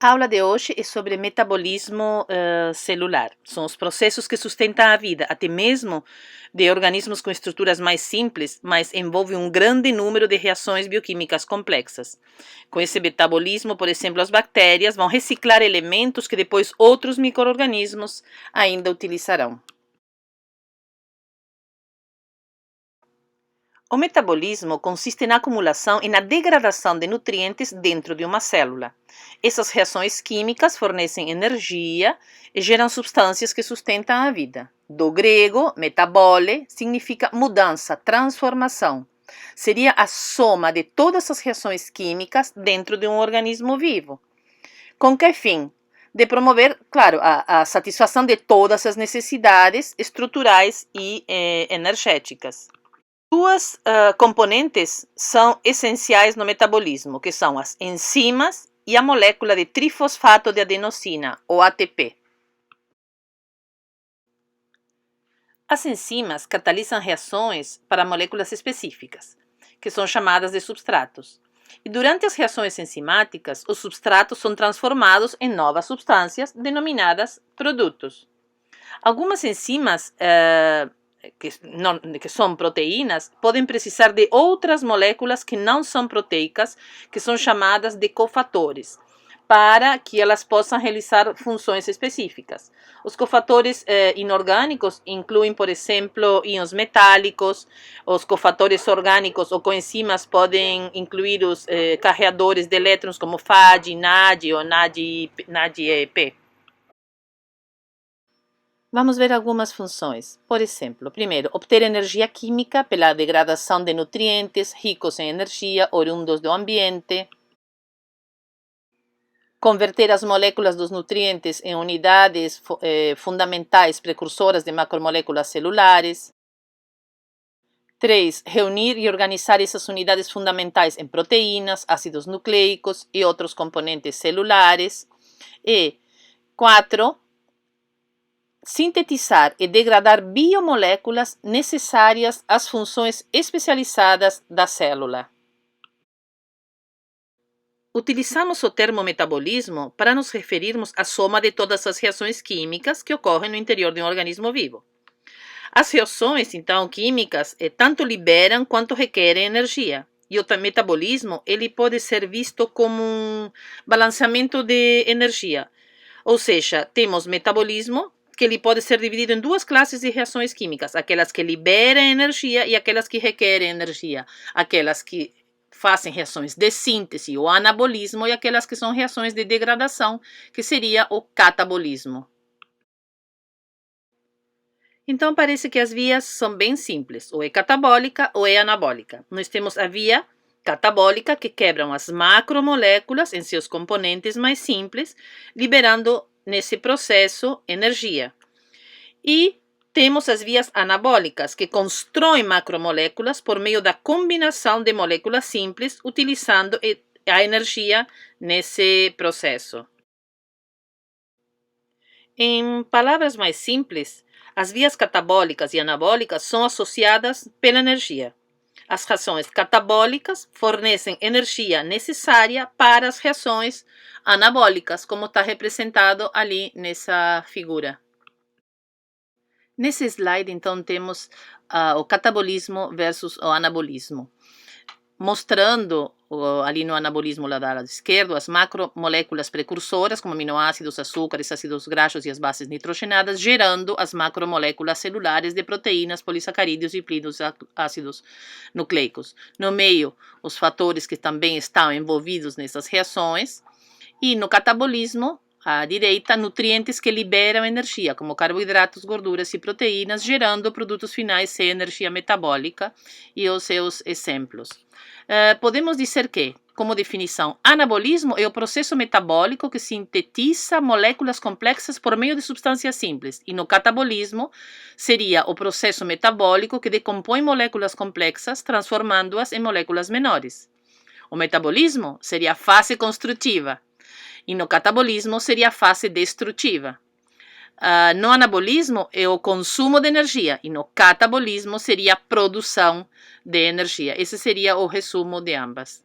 A aula de hoje é sobre metabolismo celular. São os processos que sustentam a vida, até mesmo de organismos com estruturas mais simples, mas envolvem um grande número de reações bioquímicas complexas. Com esse metabolismo, por exemplo, as bactérias vão reciclar elementos que depois outros micro-organismos ainda utilizarão. O metabolismo consiste na acumulação e na degradação de nutrientes dentro de uma célula. Essas reações químicas fornecem energia e geram substâncias que sustentam a vida. Do grego, metabole significa mudança, transformação. Seria a soma de todas as reações químicas dentro de um organismo vivo. Com que fim? De promover, claro, a satisfação de todas as necessidades estruturais e energéticas. Duas componentes são essenciais no metabolismo, que são as enzimas e a molécula de trifosfato de adenosina, ou ATP. As enzimas catalisam reações para moléculas específicas, que são chamadas de substratos. E durante as reações enzimáticas, os substratos são transformados em novas substâncias, denominadas produtos. Algumas enzimas que são proteínas, podem precisar de outras moléculas que não são proteicas, que são chamadas de cofatores, para que elas possam realizar funções específicas. Os cofatores inorgânicos incluem, por exemplo, íons metálicos. Os cofatores orgânicos ou coenzimas podem incluir os carreadores de elétrons como FAD, NAD ou NAD-EP. Vamos ver algumas funções. Por exemplo, primeiro, obter energia química pela degradação de nutrientes ricos em energia oriundos do ambiente. Converter as moléculas dos nutrientes em unidades fundamentais precursoras de macromoléculas celulares. 3. Reunir e organizar essas unidades fundamentais em proteínas, ácidos nucleicos e outros componentes celulares. E 4. Sintetizar e degradar biomoléculas necessárias às funções especializadas da célula. Utilizamos o termo metabolismo para nos referirmos à soma de todas as reações químicas que ocorrem no interior de um organismo vivo. As reações, então, químicas, tanto liberam quanto requerem energia. E o metabolismo ele pode ser visto como um balanceamento de energia. Ou seja, temos metabolismo, que ele pode ser dividido em duas classes de reações químicas, aquelas que liberam energia e aquelas que requerem energia, aquelas que fazem reações de síntese ou anabolismo e aquelas que são reações de degradação, que seria o catabolismo. Então parece que as vias são bem simples, ou é catabólica ou é anabólica. Nós temos a via catabólica, que quebram as macromoléculas em seus componentes mais simples, liberando nesse processo energia. E temos as vias anabólicas, que constroem macromoléculas por meio da combinação de moléculas simples, utilizando a energia nesse processo. Em palavras mais simples, as vias catabólicas e anabólicas são associadas pela energia. As reações catabólicas fornecem energia necessária para as reações anabólicas, como está representado ali nessa figura. Nesse slide, então, temos o catabolismo versus o anabolismo, mostrando ali no anabolismo lá do lado esquerdo as macromoléculas precursoras, como aminoácidos, açúcares, ácidos graxos e as bases nitrogenadas, gerando as macromoléculas celulares de proteínas, polissacarídeos e ácidos nucleicos. No meio, os fatores que também estão envolvidos nessas reações. E no catabolismo, à direita, nutrientes que liberam energia, como carboidratos, gorduras e proteínas, gerando produtos finais sem energia metabólica e os seus exemplos. Podemos dizer que, como definição, anabolismo é o processo metabólico que sintetiza moléculas complexas por meio de substâncias simples. E no catabolismo, seria o processo metabólico que decompõe moléculas complexas, transformando-as em moléculas menores. O metabolismo seria a fase construtiva. E no catabolismo seria a fase destrutiva. No anabolismo é o consumo de energia e no catabolismo seria a produção de energia. Esse seria o resumo de ambas.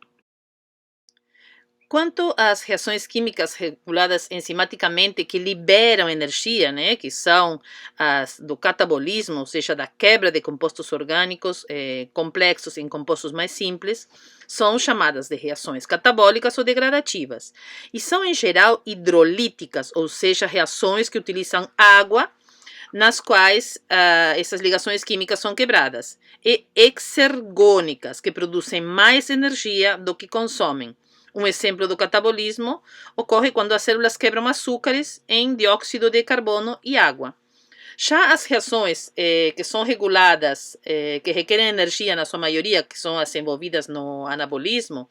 Quanto às reações químicas reguladas enzimaticamente que liberam energia, né, que são as do catabolismo, ou seja, da quebra de compostos orgânicos complexos em compostos mais simples, são chamadas de reações catabólicas ou degradativas. E são, em geral, hidrolíticas, ou seja, reações que utilizam água nas quais essas ligações químicas são quebradas, e exergônicas, que produzem mais energia do que consomem. Um exemplo do catabolismo ocorre quando as células quebram açúcares em dióxido de carbono e água. Já as reações que são reguladas, que requerem energia na sua maioria, que são as envolvidas no anabolismo,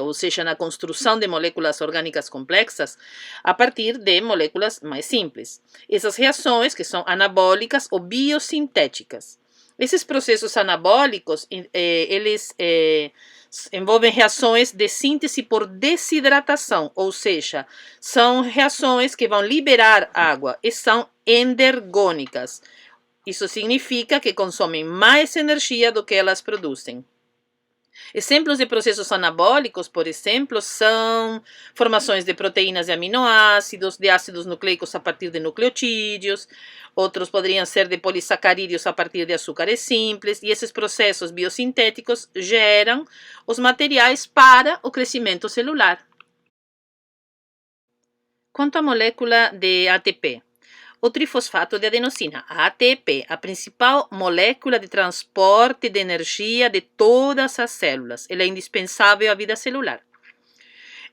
ou seja, na construção de moléculas orgânicas complexas, a partir de moléculas mais simples. Essas reações que são anabólicas ou biosintéticas. Esses processos anabólicos, eles envolvem reações de síntese por desidratação, ou seja, são reações que vão liberar água e são endergônicas. Isso significa que consomem mais energia do que elas produzem. Exemplos de processos anabólicos, por exemplo, são formações de proteínas e aminoácidos, de ácidos nucleicos a partir de nucleotídeos, outros poderiam ser de polissacarídeos a partir de açúcares simples, e esses processos biosintéticos geram os materiais para o crescimento celular. Quanto à molécula de ATP, o trifosfato de adenosina, a ATP, a principal molécula de transporte de energia de todas as células. Ela é indispensável à vida celular.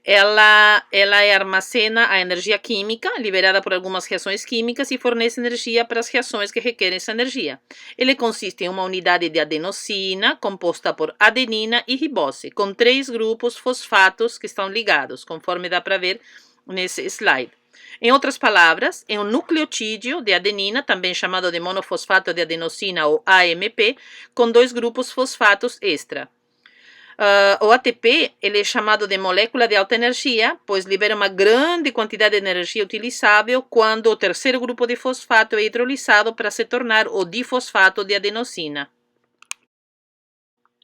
Ela armazena a energia química liberada por algumas reações químicas e fornece energia para as reações que requerem essa energia. Ele consiste em uma unidade de adenosina composta por adenina e ribose, com 3 grupos fosfatos que estão ligados, conforme dá para ver nesse slide. Em outras palavras, é um nucleotídeo de adenina, também chamado de monofosfato de adenosina ou AMP, com 2 grupos fosfatos extra. O ATP ele é chamado de molécula de alta energia, pois libera uma grande quantidade de energia utilizável quando o terceiro grupo de fosfato é hidrolisado para se tornar o difosfato de adenosina.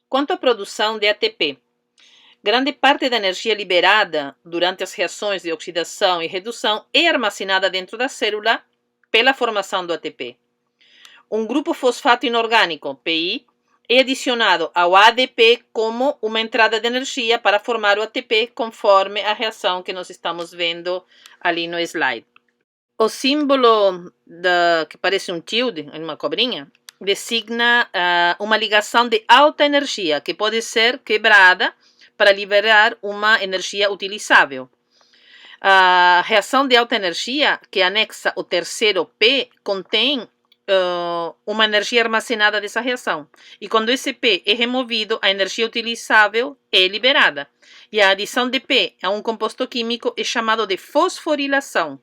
Quanto à produção de ATP, grande parte da energia liberada durante as reações de oxidação e redução é armazenada dentro da célula pela formação do ATP. Um grupo fosfato inorgânico, PI, é adicionado ao ADP como uma entrada de energia para formar o ATP, conforme a reação que nós estamos vendo ali no slide. O símbolo que parece um tilde, uma cobrinha, designa uma ligação de alta energia que pode ser quebrada para liberar uma energia utilizável. A reação de alta energia, que anexa o terceiro P, contém uma energia armazenada dessa reação. E quando esse P é removido, a energia utilizável é liberada. E a adição de P a um composto químico é chamado de fosforilação.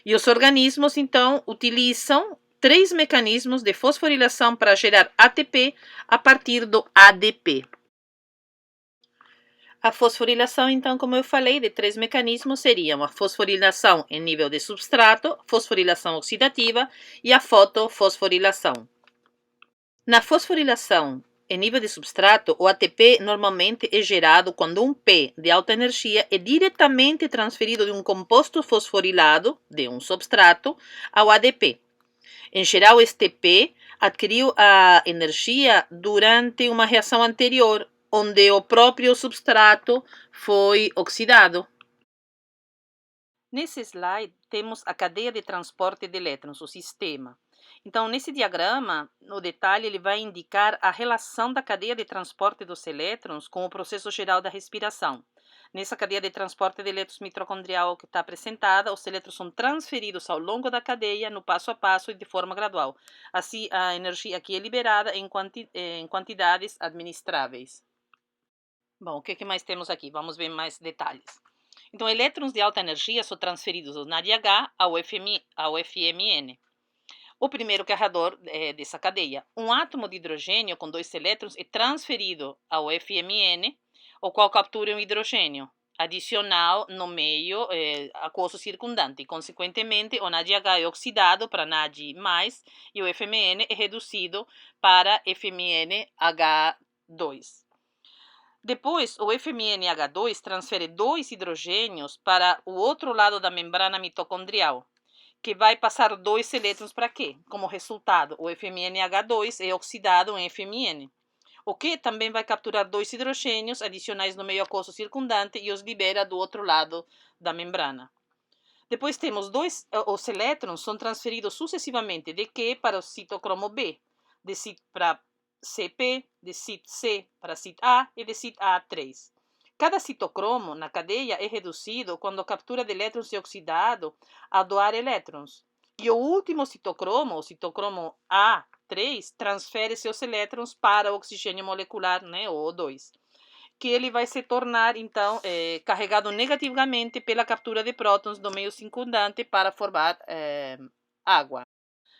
E os organismos, então, utilizam 3 mecanismos de fosforilação para gerar ATP a partir do ADP. A fosforilação, então, como eu falei, de 3 mecanismos seriam a fosforilação em nível de substrato, fosforilação oxidativa e a fotofosforilação. Na fosforilação em nível de substrato, o ATP normalmente é gerado quando um P de alta energia é diretamente transferido de um composto fosforilado, de um substrato, ao ADP. Em geral, este P adquiriu a energia durante uma reação anterior, onde o próprio substrato foi oxidado. Nesse slide, temos a cadeia de transporte de elétrons, o sistema. Então, nesse diagrama, no detalhe, ele vai indicar a relação da cadeia de transporte dos elétrons com o processo geral da respiração. Nessa cadeia de transporte de elétrons mitocondrial que está apresentada, os elétrons são transferidos ao longo da cadeia, no passo a passo e de forma gradual. Assim, a energia aqui é liberada em quantidades administráveis. Bom, o que mais temos aqui? Vamos ver mais detalhes. Então, elétrons de alta energia são transferidos do NADH ao FMN. O primeiro carregador dessa cadeia. Um átomo de hidrogênio com 2 elétrons é transferido ao FMN, o qual captura um hidrogênio adicional no meio aquoso circundante. Consequentemente, o NADH é oxidado para NAD+, e o FMN é reduzido para FMNH2. Depois, o FMNH2 transfere 2 hidrogênios para o outro lado da membrana mitocondrial, que vai passar 2 elétrons para quê? Como resultado, o FMNH2 é oxidado em FMN, o que também vai capturar 2 hidrogênios adicionais no meio aquoso circundante e os libera do outro lado da membrana. Depois temos os elétrons são transferidos sucessivamente de Q para o citocromo B, de CIT para CP, de CIT-C para CIT-A e de CIT-A3. Cada citocromo na cadeia é reduzido quando a captura de elétrons é oxidado a doar elétrons. E o último citocromo, o citocromo A3, transfere seus elétrons para o oxigênio molecular, né, o O2, que ele vai se tornar, então, carregado negativamente pela captura de prótons do meio circundante para formar água.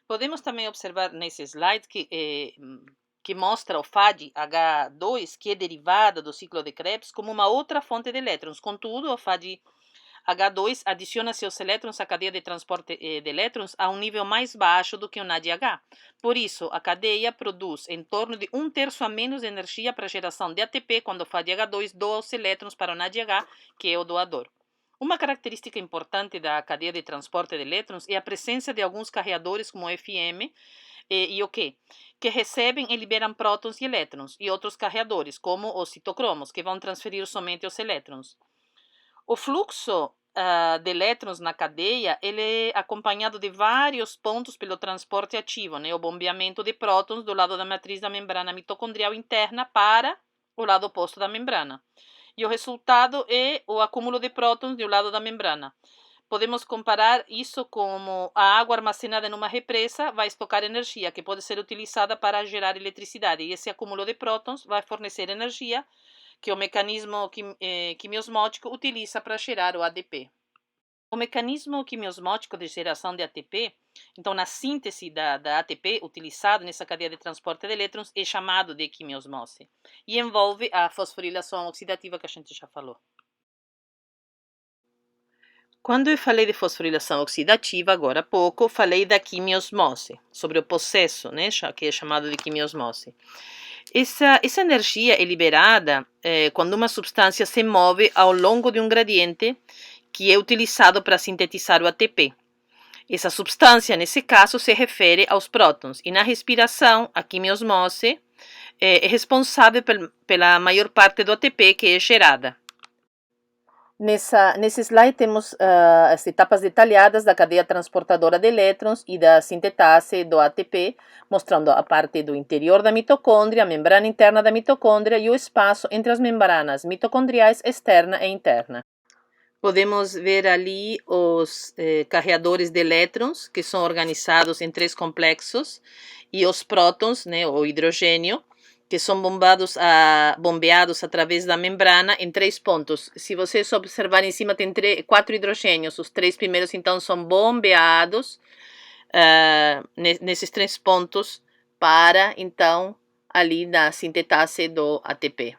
Podemos também observar nesse slide que mostra o FAD-H2, que é derivada do ciclo de Krebs, como uma outra fonte de elétrons. Contudo, o FAD-H2 adiciona seus elétrons à cadeia de transporte de elétrons a um nível mais baixo do que o NADH. Por isso, a cadeia produz em torno de 1/3 a menos de energia para a geração de ATP quando o FAD-H2 doa os elétrons para o NADH, que é o doador. Uma característica importante da cadeia de transporte de elétrons é a presença de alguns carreadores como o FM e o Q, que recebem e liberam prótons e elétrons, e outros carreadores, como os citocromos, que vão transferir somente os elétrons. O fluxo de elétrons na cadeia ele é acompanhado de vários pontos pelo transporte ativo, né, o bombeamento de prótons do lado da matriz da membrana mitocondrial interna para o lado oposto da membrana. E o resultado é o acúmulo de prótons do lado da membrana. Podemos comparar isso como a água armazenada em uma represa vai estocar energia que pode ser utilizada para gerar eletricidade. E esse acúmulo de prótons vai fornecer energia que o mecanismo quimiosmótico utiliza para gerar o ADP. O mecanismo quimiosmótico de geração de ATP, então na síntese da ATP utilizado nessa cadeia de transporte de elétrons, é chamado de quimiosmose e envolve a fosforilação oxidativa que a gente já falou. Quando eu falei de fosforilação oxidativa, agora há pouco, falei da quimiosmose, sobre o processo, né, que é chamado de quimiosmose. Essa energia é liberada quando uma substância se move ao longo de um gradiente que é utilizado para sintetizar o ATP. Essa substância, nesse caso, se refere aos prótons. E na respiração, a quimiosmose é responsável pela maior parte do ATP que é gerada. Nesse slide temos as etapas detalhadas da cadeia transportadora de elétrons e da sintetase do ATP, mostrando a parte do interior da mitocôndria, a membrana interna da mitocôndria e o espaço entre as membranas mitocondriais externa e interna. Podemos ver ali os carreadores de elétrons, que são organizados em 3 complexos, e os prótons, né, o hidrogênio, que são bombeados através da membrana em 3 pontos. Se vocês observarem em cima, tem 4 hidrogênios. Os 3 primeiros, então, são bombeados nesses 3 pontos para, então, ali na sintetase do ATP.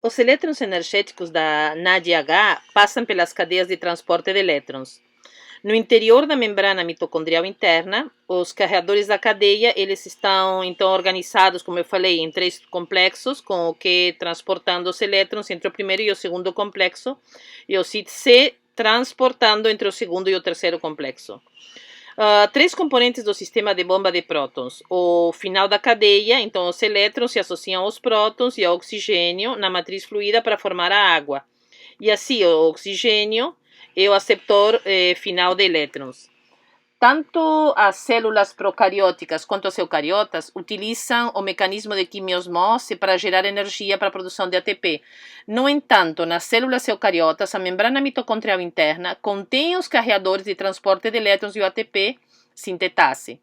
Os elétrons energéticos da NADH passam pelas cadeias de transporte de elétrons. No interior da membrana mitocondrial interna, os carreadores da cadeia, eles estão então organizados, como eu falei, em 3 complexos, com o Q transportando os elétrons entre o primeiro e o segundo complexo, e o CIT-C transportando entre o segundo e o terceiro complexo. 3 componentes do sistema de bomba de prótons. O final da cadeia, então os elétrons se associam aos prótons e ao oxigênio na matriz fluida para formar a água. E assim, o oxigênio é o aceptor final de elétrons. Tanto as células procarióticas quanto as eucariotas utilizam o mecanismo de quimiosmose para gerar energia para a produção de ATP. No entanto, nas células eucariotas, a membrana mitocondrial interna contém os carreadores de transporte de elétrons e o ATP sintetase.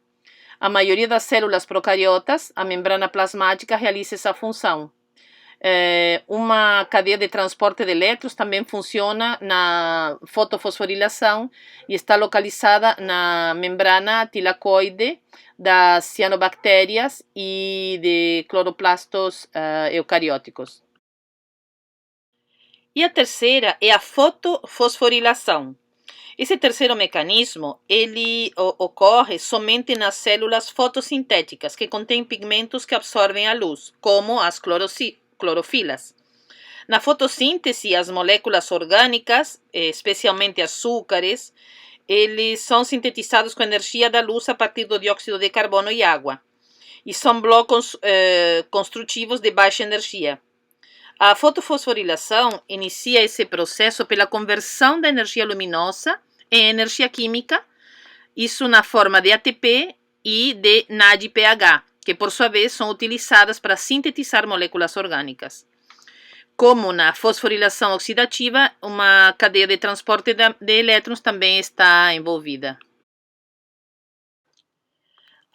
A maioria das células procariotas, a membrana plasmática realiza essa função. Uma cadeia de transporte de elétrons também funciona na fotofosforilação e está localizada na membrana tilacoide das cianobactérias e de cloroplastos eucarióticos. E a terceira é a fotofosforilação. Esse terceiro mecanismo, ele ocorre somente nas células fotossintéticas, que contêm pigmentos que absorvem a luz, como as clorofilas. Na fotossíntese, as moléculas orgânicas, especialmente açúcares, eles são sintetizados com energia da luz a partir do dióxido de carbono e água. E são blocos construtivos de baixa energia. A fotofosforilação inicia esse processo pela conversão da energia luminosa em energia química, isso na forma de ATP e de NADPH, que por sua vez são utilizadas para sintetizar moléculas orgânicas. Como na fosforilação oxidativa, uma cadeia de transporte de elétrons também está envolvida.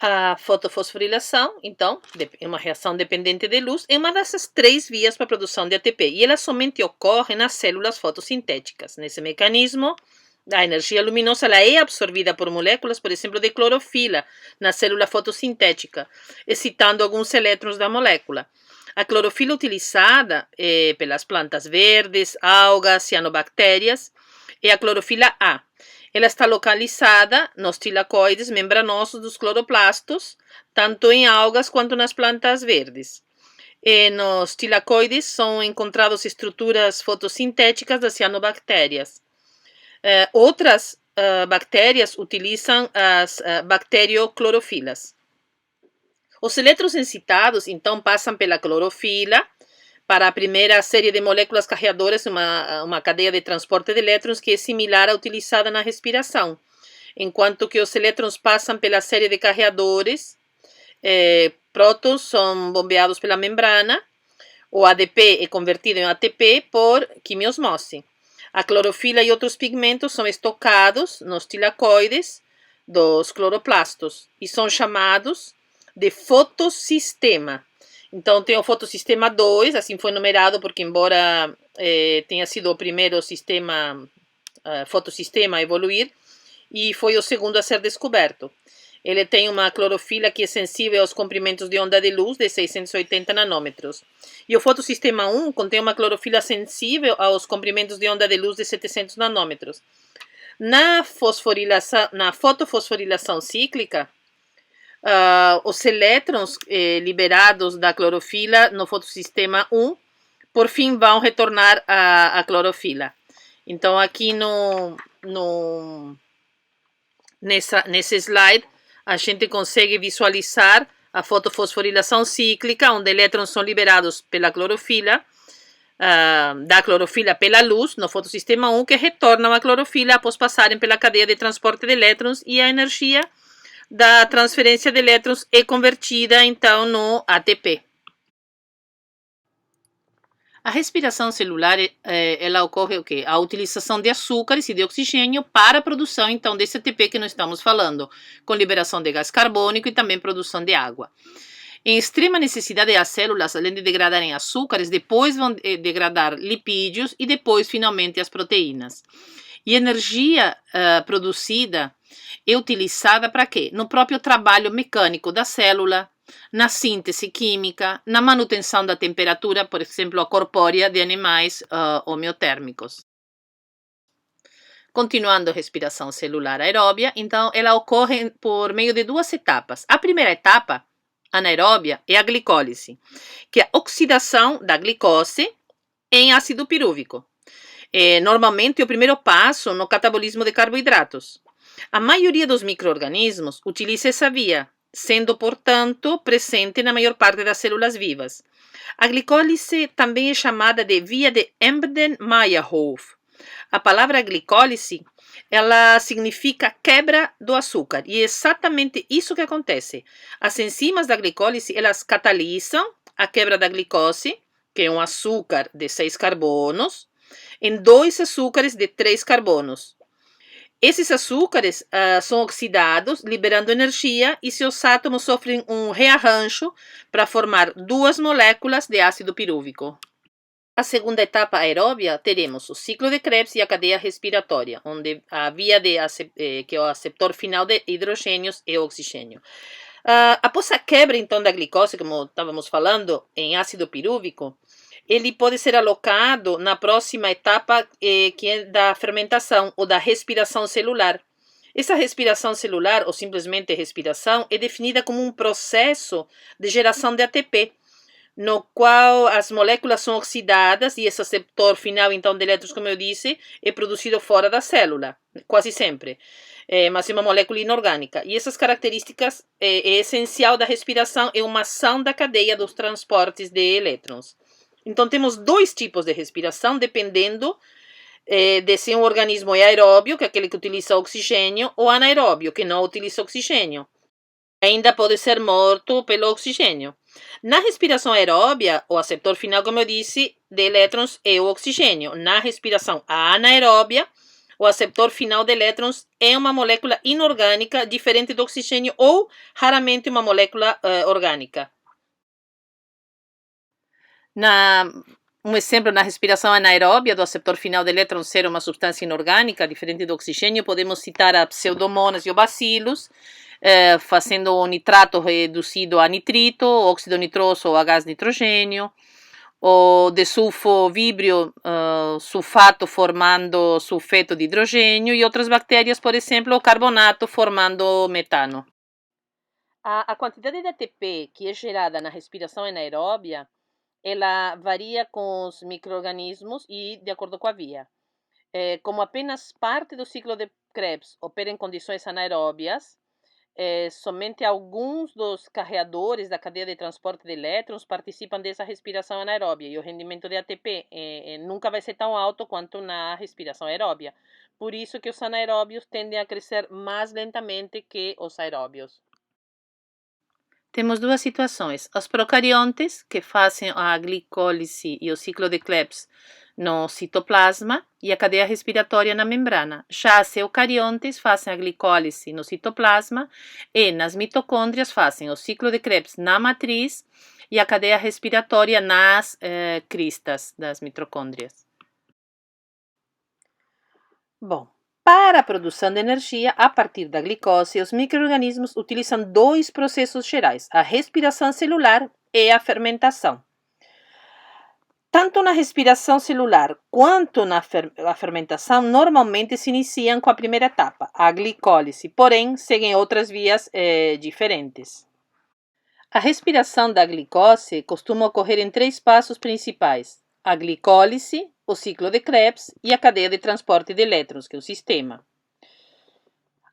A fotofosforilação, então, é uma reação dependente de luz, é uma dessas 3 vias para a produção de ATP, e ela somente ocorre nas células fotossintéticas. Nesse mecanismo, a energia luminosa ela é absorvida por moléculas, por exemplo, de clorofila na célula fotossintética, excitando alguns elétrons da molécula. A clorofila utilizada pelas plantas verdes, algas, cianobactérias, é a clorofila A. Ela está localizada nos tilacoides membranosos dos cloroplastos, tanto em algas quanto nas plantas verdes. Nos tilacoides são encontradas estruturas fotossintéticas das cianobactérias. Outras bactérias utilizam as bacterioclorofilas. Os elétrons excitados, então, passam pela clorofila para a primeira série de moléculas carreadoras, uma cadeia de transporte de elétrons que é similar à utilizada na respiração, enquanto que os elétrons passam pela série de carreadores, prótons são bombeados pela membrana, o ADP é convertido em ATP por quimiosmose. A clorofila e outros pigmentos são estocados nos tilacoides dos cloroplastos e são chamados de fotossistema. Então, tem o fotossistema 2, assim foi numerado, porque embora tenha sido o primeiro fotossistema a evoluir, e foi o segundo a ser descoberto. Ele tem uma clorofila que é sensível aos comprimentos de onda de luz de 680 nanômetros. E o fotossistema 1 contém uma clorofila sensível aos comprimentos de onda de luz de 700 nanômetros. Na fotofosforilação cíclica, os elétrons liberados da clorofila no fotossistema 1, por fim, vão retornar à clorofila. Então, aqui nesse slide, a gente consegue visualizar a fotofosforilação cíclica, onde elétrons são liberados pela clorofila, da clorofila pela luz, no fotossistema 1, que retornam à clorofila após passarem pela cadeia de transporte de elétrons, e a energia da transferência de elétrons é convertida, então, no ATP. A respiração celular, ela ocorre o quê? A utilização de açúcares e de oxigênio para a produção, então, desse ATP que nós estamos falando, com liberação de gás carbônico e também produção de água. Em extrema necessidade, as células, além de degradarem açúcares, depois vão degradar lipídios e depois, finalmente, as proteínas. E a energia produzida é utilizada para quê? No próprio trabalho mecânico da célula, na síntese química, na manutenção da temperatura, por exemplo, a corpórea de animais homeotérmicos. Continuando a respiração celular aeróbia, então ela ocorre por meio de 2 etapas. A primeira etapa, anaeróbia, é a glicólise, que é a oxidação da glicose em ácido pirúvico. Normalmente é o primeiro passo no catabolismo de carboidratos. A maioria dos micro-organismos utiliza essa via, sendo, portanto, presente na maior parte das células vivas. A glicólise também é chamada de via de Embden-Meyerhof. A palavra glicólise, ela significa quebra do açúcar, e é exatamente isso que acontece. As enzimas da glicólise, elas catalisam a quebra da glicose, que é um açúcar de 6 carbonos, em 2 açúcares de 3 carbonos. Esses açúcares são oxidados, liberando energia, e seus átomos sofrem um rearranjo para formar 2 moléculas de ácido pirúvico. A segunda etapa aeróbia, teremos o ciclo de Krebs e a cadeia respiratória, onde a via que é o aceptor final de hidrogênios é o oxigênio. Após a quebra, então, da glicose, como estávamos falando, em ácido pirúvico, ele pode ser alocado na próxima etapa, que é da fermentação ou da respiração celular. Essa respiração celular, ou simplesmente respiração, é definida como um processo de geração de ATP, no qual as moléculas são oxidadas e esse receptor final, então, de elétrons, como eu disse, é produzido fora da célula, quase sempre. Mas é uma molécula inorgânica. E essas características é essencial da respiração, é uma ação da cadeia dos transportes de elétrons. Então, temos dois tipos de respiração, dependendo de se um organismo é aeróbio, que é aquele que utiliza oxigênio, ou anaeróbio, que não utiliza oxigênio. Ainda pode ser morto pelo oxigênio. Na respiração aeróbia, o aceptor final, como eu disse, de elétrons é o oxigênio. Na respiração anaeróbia, o aceptor final de elétrons é uma molécula inorgânica diferente do oxigênio ou raramente uma molécula orgânica. Um exemplo, na respiração anaeróbia do aceptor final de elétrons ser uma substância inorgânica diferente do oxigênio, podemos citar a pseudomonas e o bacilos, fazendo o nitrato reduzido a nitrito, óxido nitroso ou a gás nitrogênio, o desulfo víbrio sulfato formando sulfeto de hidrogênio e outras bactérias, por exemplo, o carbonato formando metano. A quantidade de ATP que é gerada na respiração anaeróbia, ela varia com os micro-organismos e de acordo com a via. Como apenas parte do ciclo de Krebs opera em condições anaeróbias, somente alguns dos carreadores da cadeia de transporte de elétrons participam dessa respiração anaeróbia e o rendimento de ATP nunca vai ser tão alto quanto na respiração aeróbia. Por isso que os anaeróbios tendem a crescer mais lentamente que os aeróbios. Temos duas situações. Os procariontes, que fazem a glicólise e o ciclo de Krebs no citoplasma e a cadeia respiratória na membrana. Já as eucariontes fazem a glicólise no citoplasma e nas mitocôndrias fazem o ciclo de Krebs na matriz e a cadeia respiratória nas cristas das mitocôndrias. Bom, para a produção de energia a partir da glicose, os micro-organismos utilizam dois processos gerais, a respiração celular e a fermentação. Tanto na respiração celular quanto na fermentação, normalmente se iniciam com a primeira etapa, a glicólise, porém, seguem outras vias diferentes. A respiração da glicose costuma ocorrer em três passos principais: a glicólise, o ciclo de Krebs e a cadeia de transporte de elétrons, que é o sistema.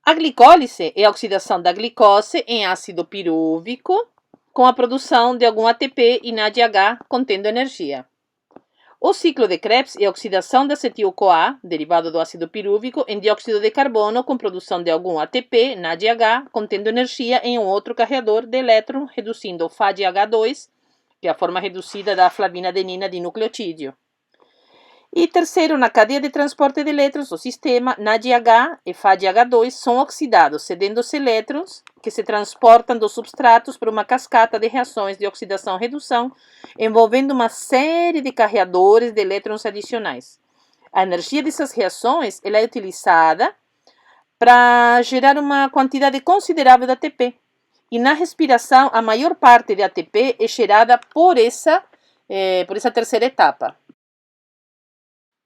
A glicólise é a oxidação da glicose em ácido pirúvico com a produção de algum ATP e NADH contendo energia. O ciclo de Krebs é a oxidação da acetil-CoA, derivado do ácido pirúvico, em dióxido de carbono com produção de algum ATP, NADH, contendo energia em um outro carreador de elétron, reduzindo o FADH2, que é a forma reduzida da flavinadenina de nucleotídeo. E terceiro, na cadeia de transporte de elétrons, o sistema NADH e FADH2 são oxidados, cedendo os elétrons que se transportam dos substratos por uma cascata de reações de oxidação-redução, envolvendo uma série de carreadores de elétrons adicionais. A energia dessas reações ela é utilizada para gerar uma quantidade considerável de ATP. E na respiração, a maior parte de ATP é gerada por essa terceira etapa.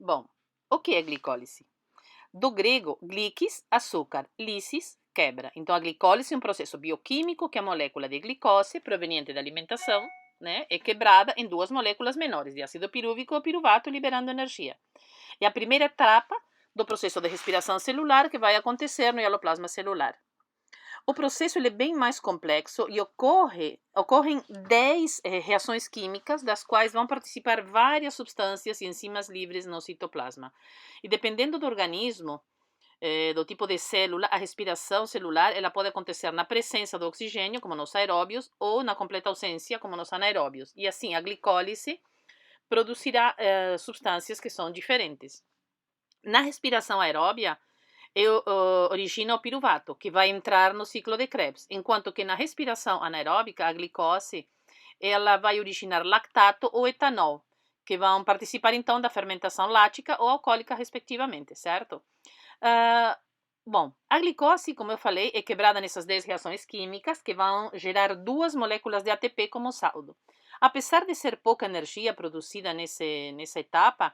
Bom, o que é glicólise? Do grego, glikis, açúcar, lysis, quebra. Então, a glicólise é um processo bioquímico que a molécula de glicose, proveniente da alimentação, é quebrada em duas moléculas menores, de ácido pirúvico ou piruvato, liberando energia. É a primeira etapa do processo de respiração celular que vai acontecer no hialoplasma celular. O processo é bem mais complexo e ocorrem 10 reações químicas, das quais vão participar várias substâncias e enzimas livres no citoplasma. E dependendo do organismo, do tipo de célula, a respiração celular ela pode acontecer na presença do oxigênio, como nos aeróbios, ou na completa ausência, como nos anaeróbios. E assim, a glicólise produzirá substâncias que são diferentes. Na respiração aeróbia, origina o piruvato, que vai entrar no ciclo de Krebs, enquanto que na respiração anaeróbica, a glicose, ela vai originar lactato ou etanol, que vão participar então da fermentação lática ou alcoólica, respectivamente, certo? Bom, a glicose, como eu falei, é quebrada nessas 10 reações químicas que vão gerar duas moléculas de ATP como saldo. Apesar de ser pouca energia produzida nessa etapa,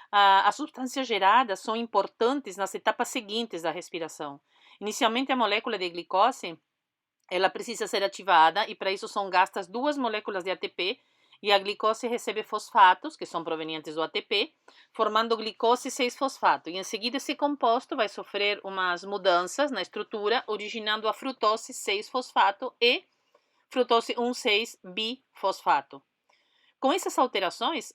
as substâncias geradas são importantes nas etapas seguintes da respiração. Inicialmente, a molécula de glicose ela precisa ser ativada e para isso são gastas duas moléculas de ATP e a glicose recebe fosfatos, que são provenientes do ATP, formando glicose 6-fosfato. E em seguida esse composto vai sofrer umas mudanças na estrutura, originando a frutose 6-fosfato e frutose 1,6-bifosfato. Com essas alterações,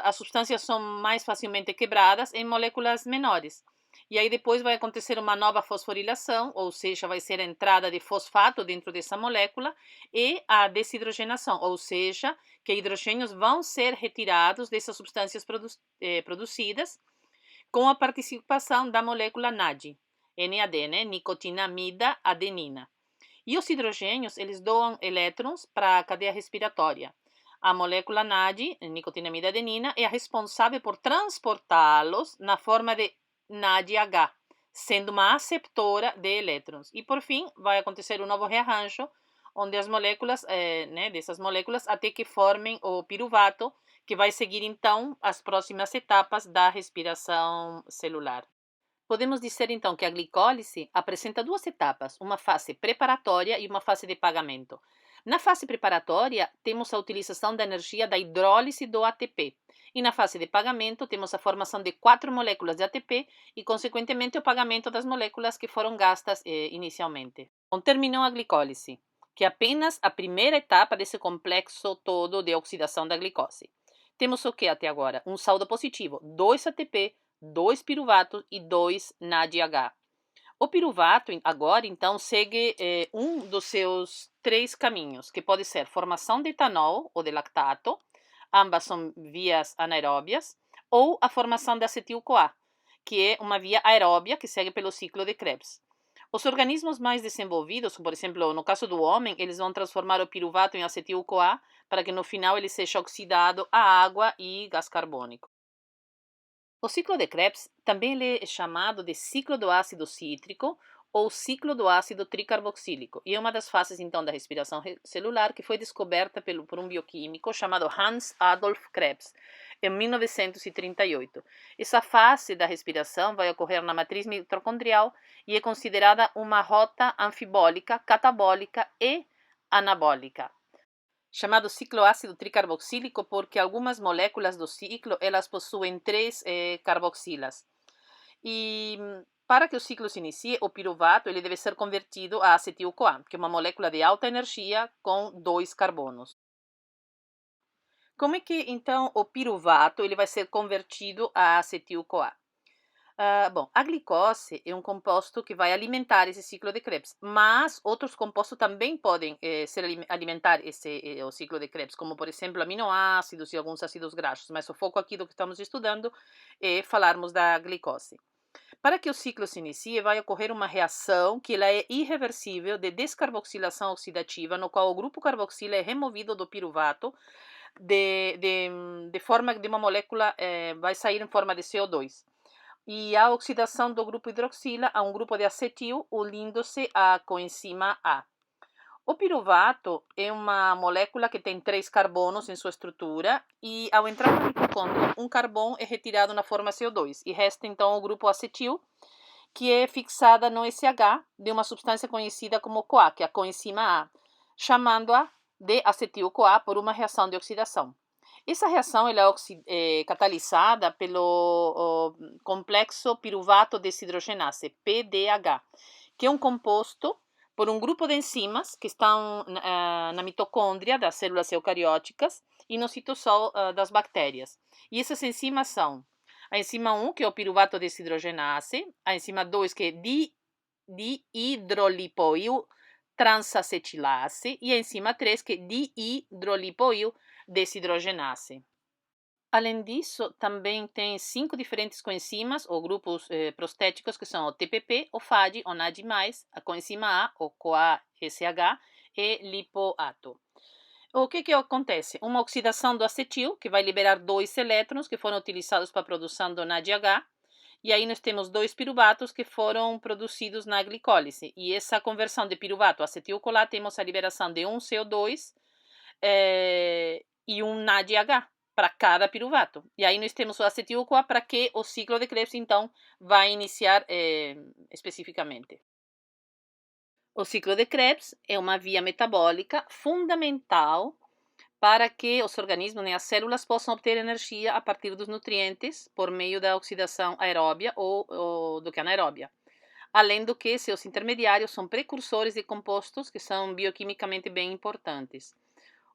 as substâncias são mais facilmente quebradas em moléculas menores. E aí depois vai acontecer uma nova fosforilação, ou seja, vai ser a entrada de fosfato dentro dessa molécula e a desidrogenação, ou seja, que hidrogênios vão ser retirados dessas substâncias produzidas com a participação da molécula NAD, NAD, né? Nicotinamida adenina. E os hidrogênios, eles doam elétrons para a cadeia respiratória. A molécula NAD, nicotinamida adenina, é a responsável por transportá-los na forma de NADH, sendo uma aceptora de elétrons. E, por fim, vai acontecer um novo rearranjo, onde as moléculas, dessas moléculas, até que formem o piruvato, que vai seguir, então, as próximas etapas da respiração celular. Podemos dizer, então, que a glicólise apresenta duas etapas, uma fase preparatória e uma fase de pagamento. Na fase preparatória, temos a utilização da energia da hidrólise do ATP. E na fase de pagamento, temos a formação de 4 moléculas de ATP e, consequentemente, o pagamento das moléculas que foram gastas inicialmente. Bom, terminou a glicólise, que é apenas a primeira etapa desse complexo todo de oxidação da glicose. Temos o que até agora? Um saldo positivo, 2 ATP, 2 piruvatos e 2 NADH. O piruvato, agora, então, segue um dos seus 3 caminhos, que pode ser formação de etanol ou de lactato, ambas são vias anaeróbias, ou a formação de acetil-CoA, que é uma via aeróbia que segue pelo ciclo de Krebs. Os organismos mais desenvolvidos, por exemplo, no caso do homem, eles vão transformar o piruvato em acetil-CoA para que no final ele seja oxidado a água e gás carbônico. O ciclo de Krebs também é chamado de ciclo do ácido cítrico ou ciclo do ácido tricarboxílico, e é uma das fases, então, da respiração celular que foi descoberta por um bioquímico chamado Hans Adolf Krebs, em 1938. Essa fase da respiração vai ocorrer na matriz mitocondrial e é considerada uma rota anfibólica, catabólica e anabólica. Chamado ciclo ácido tricarboxílico porque algumas moléculas do ciclo elas possuem 3 carboxilas. E para que o ciclo se inicie, o piruvato ele deve ser convertido a acetil-CoA, que é uma molécula de alta energia com 2 carbonos. Como é que, então, o piruvato ele vai ser convertido a acetil-CoA? Bom, a glicose é um composto que vai alimentar esse ciclo de Krebs, mas outros compostos também podem alimentar o ciclo de Krebs, como, por exemplo, aminoácidos e alguns ácidos graxos, mas o foco aqui do que estamos estudando é falarmos da glicose. Para que o ciclo se inicie, vai ocorrer uma reação que ela é irreversível de descarboxilação oxidativa, no qual o grupo carboxila é removido do piruvato de forma de uma molécula, vai sair em forma de CO2. E a oxidação do grupo hidroxila a um grupo de acetil, unindo-se à coenzima A. O piruvato é uma molécula que tem 3 carbonos em sua estrutura e, ao entrar no mitocôndrio, um carbono é retirado na forma CO2 e resta então o grupo acetil, que é fixada no SH de uma substância conhecida como CoA, que é a coenzima A, chamando-a de acetil-CoA por uma reação de oxidação. Essa reação ela é catalisada pelo complexo piruvato desidrogenase, PDH, que é um composto por um grupo de enzimas que estão na mitocôndria das células eucarióticas e no citosol das bactérias. E essas enzimas são a enzima 1, que é o piruvato desidrogenase, a enzima 2, que é dihidrolipoil transacetilase, e a enzima 3, que é dihidrolipoil desidrogenase. Além disso, também tem 5 diferentes coenzimas ou grupos prostéticos, que são o TPP, o FAD, o NAD+, a coenzima A, o CoA-SH e lipoato. O que acontece? Uma oxidação do acetil, que vai liberar 2 elétrons que foram utilizados para a produção do NADH, e aí nós temos 2 piruvatos que foram produzidos na glicólise. E essa conversão de piruvato a acetil-CoA, temos a liberação de um CO2 e um NADH para cada piruvato. E aí nós temos o acetil-CoA para que o ciclo de Krebs, então, vai iniciar especificamente. O ciclo de Krebs é uma via metabólica fundamental para que os organismos, né, as células, possam obter energia a partir dos nutrientes por meio da oxidação aeróbia ou do que anaeróbia. Além do que, seus intermediários são precursores de compostos que são bioquimicamente bem importantes.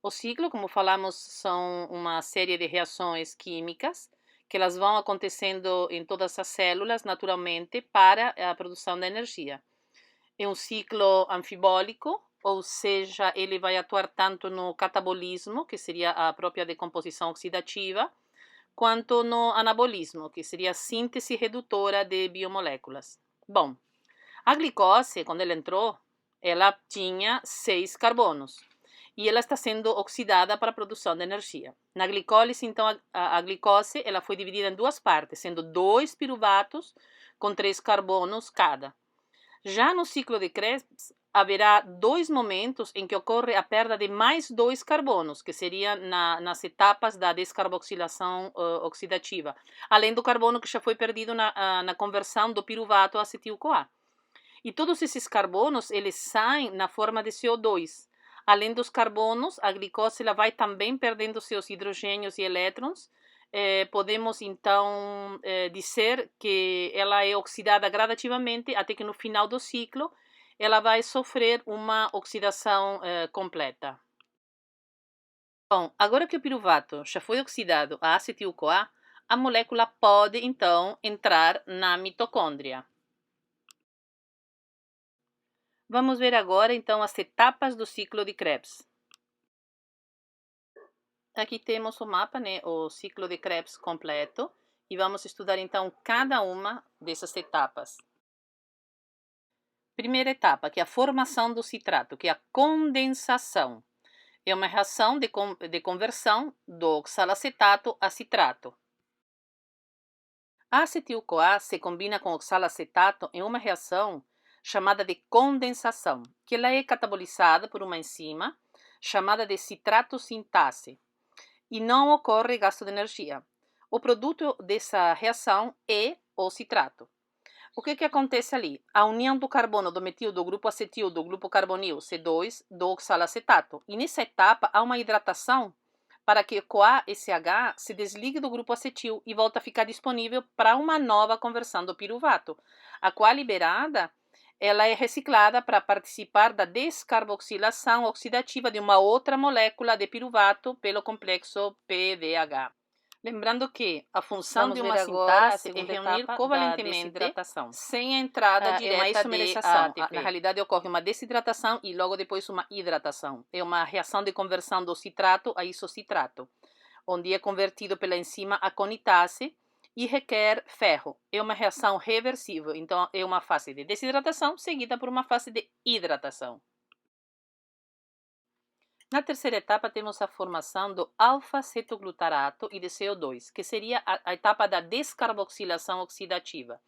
O ciclo, como falamos, são uma série de reações químicas que elas vão acontecendo em todas as células naturalmente para a produção da energia. É um ciclo anfibólico, ou seja, ele vai atuar tanto no catabolismo, que seria a própria decomposição oxidativa, quanto no anabolismo, que seria a síntese redutora de biomoléculas. Bom, a glicose, quando ela entrou, ela tinha 6 carbonos e ela está sendo oxidada para a produção de energia. Na glicólise, então, a glicose ela foi dividida em duas partes, sendo 2 piruvatos com 3 carbonos cada. Já no ciclo de Krebs, haverá 2 momentos em que ocorre a perda de mais 2 carbonos, que seria nas etapas da descarboxilação oxidativa, além do carbono que já foi perdido na conversão do piruvato a acetil-CoA. E todos esses carbonos, eles saem na forma de CO2. Além dos carbonos, a glicose ela vai também perdendo seus hidrogênios e elétrons. Podemos, então, dizer que ela é oxidada gradativamente até que no final do ciclo ela vai sofrer uma oxidação completa. Bom, agora que o piruvato já foi oxidado a acetil-CoA, a molécula pode, então, entrar na mitocôndria. Vamos ver agora, então, as etapas do ciclo de Krebs. Aqui temos o mapa, né, o ciclo de Krebs completo, e vamos estudar, então, cada uma dessas etapas. Primeira etapa, que é a formação do citrato, que é a condensação. É uma reação de conversão do oxalacetato a citrato. A acetil-CoA se combina com oxalacetato em uma reação chamada de condensação, que ela é catabolizada por uma enzima chamada de citrato-sintase e não ocorre gasto de energia. O produto dessa reação é o citrato. O que acontece ali? A união do carbono do metil do grupo acetil do grupo carbonil C2 do oxalacetato. E nessa etapa há uma hidratação para que o CoA-SH se desligue do grupo acetil e volte a ficar disponível para uma nova conversão do piruvato, a qual liberada ela é reciclada para participar da descarboxilação oxidativa de uma outra molécula de piruvato pelo complexo PDH. Lembrando que a função de uma sintase é reunir covalentemente sem a entrada direta de ATP. Na realidade, ocorre uma desidratação e logo depois uma hidratação. É uma reação de conversão do citrato a isocitrato, onde é convertido pela enzima aconitase e requer ferro. É uma reação reversível, então é uma fase de desidratação seguida por uma fase de hidratação. Na terceira etapa, temos a formação do alfa-cetoglutarato e de CO2, que seria a etapa da descarboxilação oxidativa.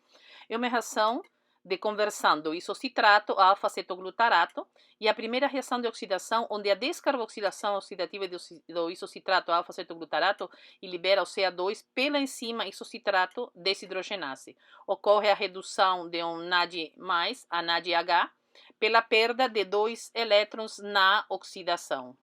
É uma reação de conversão do isocitrato a alfa-cetoglutarato e a primeira reação de oxidação, onde a descarboxilação oxidativa do isocitrato a alfa-cetoglutarato e libera o CA2 pela enzima isocitrato desidrogenase. Ocorre a redução de um NAD+, a NADH, pela perda de 2 elétrons na oxidação.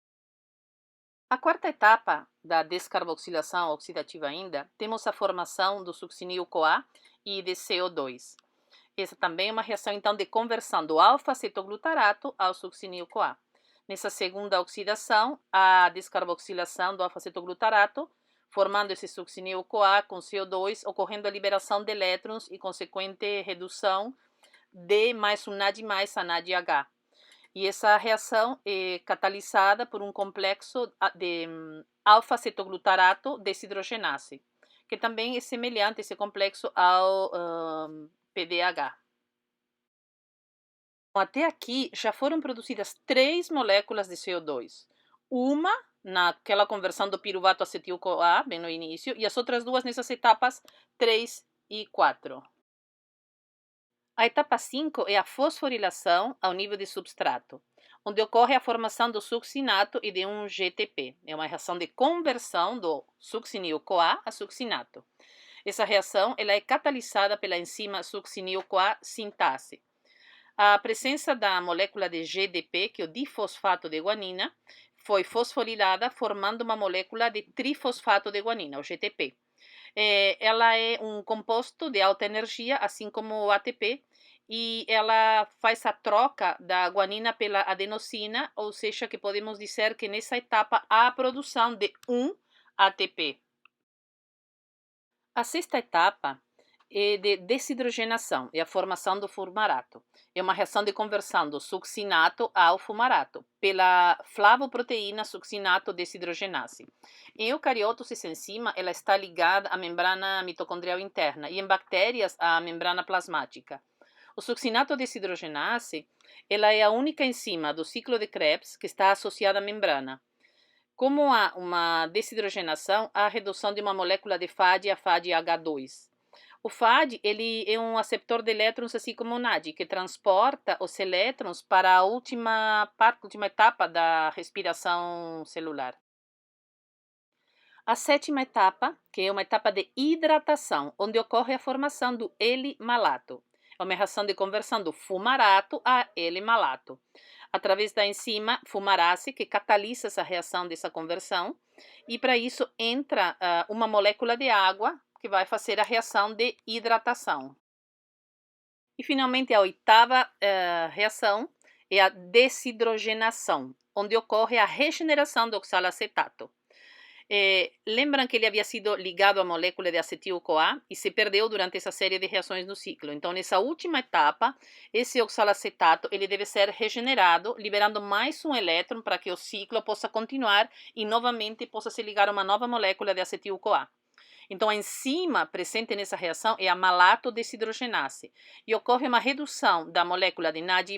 A quarta etapa da descarboxilação oxidativa ainda, temos a formação do succinil-CoA e de CO2. Essa também é uma reação, então, de conversão do alfa-cetoglutarato ao succinil-CoA. Nessa segunda oxidação, a descarboxilação do alfa-cetoglutarato, formando esse succinil-CoA com CO2, ocorrendo a liberação de elétrons e consequente redução D mais um NAD mais a NADH. E essa reação é catalisada por um complexo de alfa-cetoglutarato desidrogenase, que também é semelhante esse complexo ao PDH. Até aqui já foram produzidas 3 moléculas de CO2. Uma naquela conversão do piruvato acetil-CoA, bem no início, e as outras 2 nessas etapas 3 e 4. A etapa 5 é a fosforilação ao nível de substrato, onde ocorre a formação do succinato e de um GTP. É uma reação de conversão do succinil-CoA a succinato. Essa reação ela é catalisada pela enzima succinil-CoA sintase. A presença da molécula de GDP, que é o difosfato de guanina, foi fosforilada, formando uma molécula de trifosfato de guanina, o GTP. Ela é um composto de alta energia, assim como o ATP, e ela faz a troca da guanina pela adenosina, ou seja, que podemos dizer que nessa etapa há a produção de um ATP. A sexta etapa é de desidrogenação, é a formação do fumarato. É uma reação de conversão do succinato ao fumarato, pela flavoproteína succinato desidrogenase. Em eucariotos, essa enzima ela está ligada à membrana mitocondrial interna e em bactérias à membrana plasmática. O succinato desidrogenase ela é a única enzima do ciclo de Krebs que está associada à membrana. Como há uma desidrogenação, há a redução de uma molécula de FAD a FADH2. O FAD ele é um aceptor de elétrons, assim como o NAD, que transporta os elétrons para a última etapa da respiração celular. A sétima etapa, que é uma etapa de hidratação, onde ocorre a formação do L-malato. É uma reação de conversão do fumarato a L-malato, através da enzima fumarase, que catalisa essa reação dessa conversão, e para isso entra uma molécula de água, que vai fazer a reação de hidratação. E finalmente a oitava reação é a desidrogenação, onde ocorre a regeneração do oxalacetato. Lembram que ele havia sido ligado à molécula de acetil-CoA e se perdeu durante essa série de reações no ciclo. Então, nessa última etapa, esse oxalacetato ele deve ser regenerado, liberando mais um elétron para que o ciclo possa continuar e novamente possa se ligar a uma nova molécula de acetil-CoA. Então, a enzima presente nessa reação é a malato-desidrogenase e ocorre uma redução da molécula de NAD+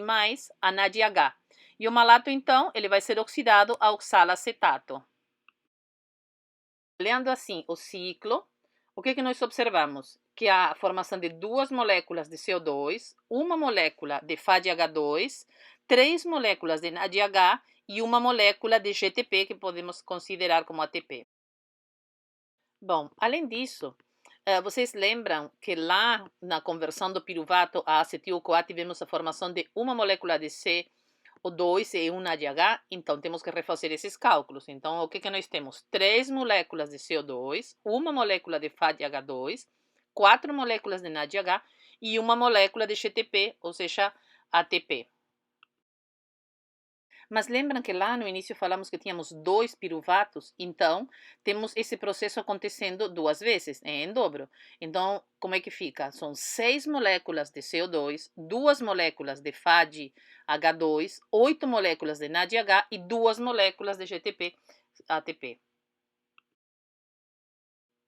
a NADH. E o malato, então, ele vai ser oxidado ao oxalacetato. Olhando assim o ciclo, o que nós observamos? Que há a formação de duas moléculas de CO2, uma molécula de FADH2, 3 moléculas de NADH e uma molécula de GTP, que podemos considerar como ATP. Bom, além disso, vocês lembram que lá na conversão do piruvato a acetil-CoA tivemos a formação de uma molécula de CO2 e uma de H? Então temos que refazer esses cálculos. Então o que nós temos? 3 moléculas de CO2, uma molécula de FADH2, 4 moléculas de NADH e uma molécula de GTP, ou seja, ATP. Mas lembram que lá no início falamos que tínhamos 2 piruvatos? Então, temos esse processo acontecendo 2 vezes, em dobro. Então, como é que fica? São 6 moléculas de CO2, 2 moléculas de FADH2, 8 moléculas de NADH e 2 moléculas de GTP, ATP.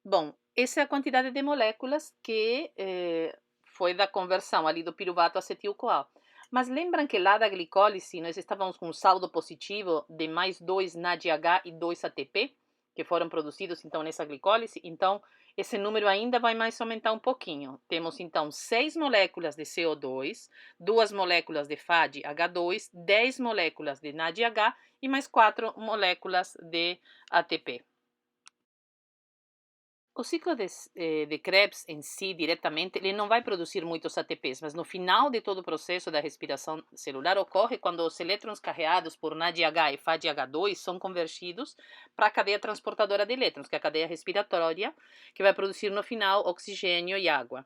Bom, essa é a quantidade de moléculas que foi da conversão ali do piruvato acetil-CoA. Mas lembram que lá da glicólise nós estávamos com um saldo positivo de mais 2 NADH e 2 ATP, que foram produzidos então nessa glicólise. Então, esse número ainda vai mais aumentar um pouquinho. Temos então 6 moléculas de CO2, 2 moléculas de FADH2, 10 moléculas de NADH e mais 4 moléculas de ATP. O ciclo de Krebs em si, diretamente, ele não vai produzir muitos ATPs, mas no final de todo o processo da respiração celular ocorre quando os elétrons carreados por NADH e FADH2 são convertidos para a cadeia transportadora de elétrons, que é a cadeia respiratória, que vai produzir no final oxigênio e água.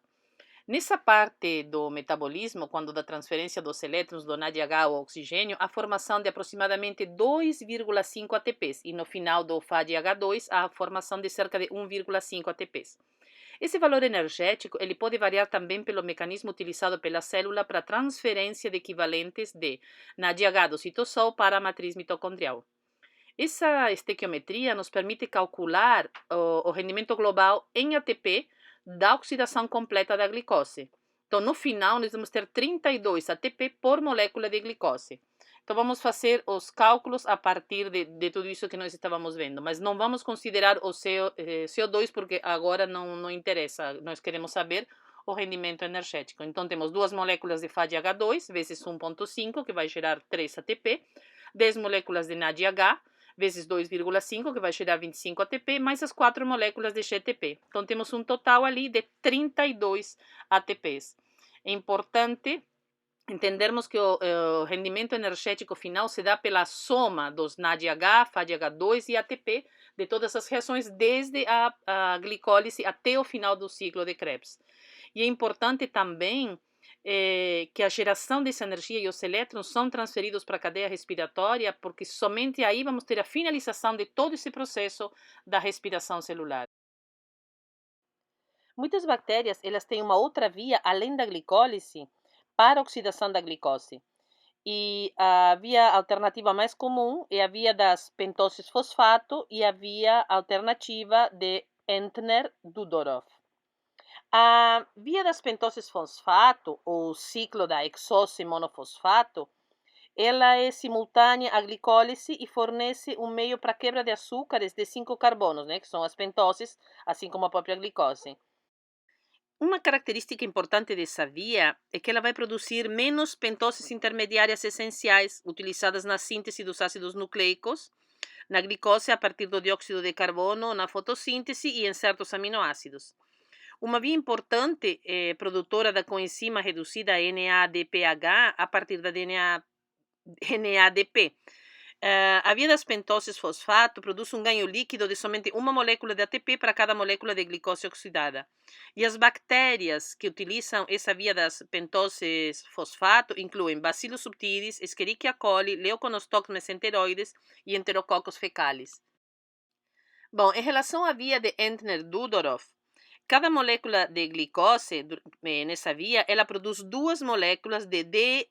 Nessa parte do metabolismo, quando da transferência dos elétrons do NADH ao oxigênio, a formação de aproximadamente 2,5 ATPs e no final do FADH2 a formação de cerca de 1,5 ATPs. Esse valor energético ele pode variar também pelo mecanismo utilizado pela célula para transferência de equivalentes de NADH do citosol para a matriz mitocondrial. Essa estequiometria nos permite calcular o rendimento global em ATP da oxidação completa da glicose. Então, no final, nós vamos ter 32 ATP por molécula de glicose. Então, vamos fazer os cálculos a partir de tudo isso que nós estávamos vendo, mas não vamos considerar o CO2 porque agora não interessa, nós queremos saber o rendimento energético. Então, temos 2 moléculas de FADH2 vezes 1,5, que vai gerar 3 ATP, 10 moléculas de NADH, vezes 2,5, que vai gerar 25 ATP, mais as 4 moléculas de GTP. Então, temos um total ali de 32 ATPs. É importante entendermos que o rendimento energético final se dá pela soma dos NADH, FADH2 e ATP de todas as reações, desde a glicólise até o final do ciclo de Krebs. E é importante também que a geração dessa energia e os elétrons são transferidos para a cadeia respiratória, porque somente aí vamos ter a finalização de todo esse processo da respiração celular. Muitas bactérias elas têm uma outra via além da glicólise para a oxidação da glicose. E a via alternativa mais comum é a via das pentoses fosfato e a via alternativa de Entner-Dudorov. A via das pentoses fosfato, ou ciclo da hexose monofosfato, ela é simultânea à glicólise e fornece um meio para a quebra de açúcares de 5 carbonos, né, que são as pentoses, assim como a própria glicose. Uma característica importante dessa via é que ela vai produzir menos pentoses intermediárias essenciais utilizadas na síntese dos ácidos nucleicos, na glicose a partir do dióxido de carbono, na fotossíntese e em certos aminoácidos. Uma via importante produtora da coenzima reduzida NADPH a partir da NADP. A via das pentoses fosfato produz um ganho líquido de somente uma molécula de ATP para cada molécula de glicose oxidada. E as bactérias que utilizam essa via das pentoses fosfato incluem Bacillus subtilis, Escherichia coli, Leuconostoc mesenteroides e Enterococcus fecalis. Bom, em relação à via de Entner-Dudorov, cada molécula de glicose nessa via, ela produz duas moléculas de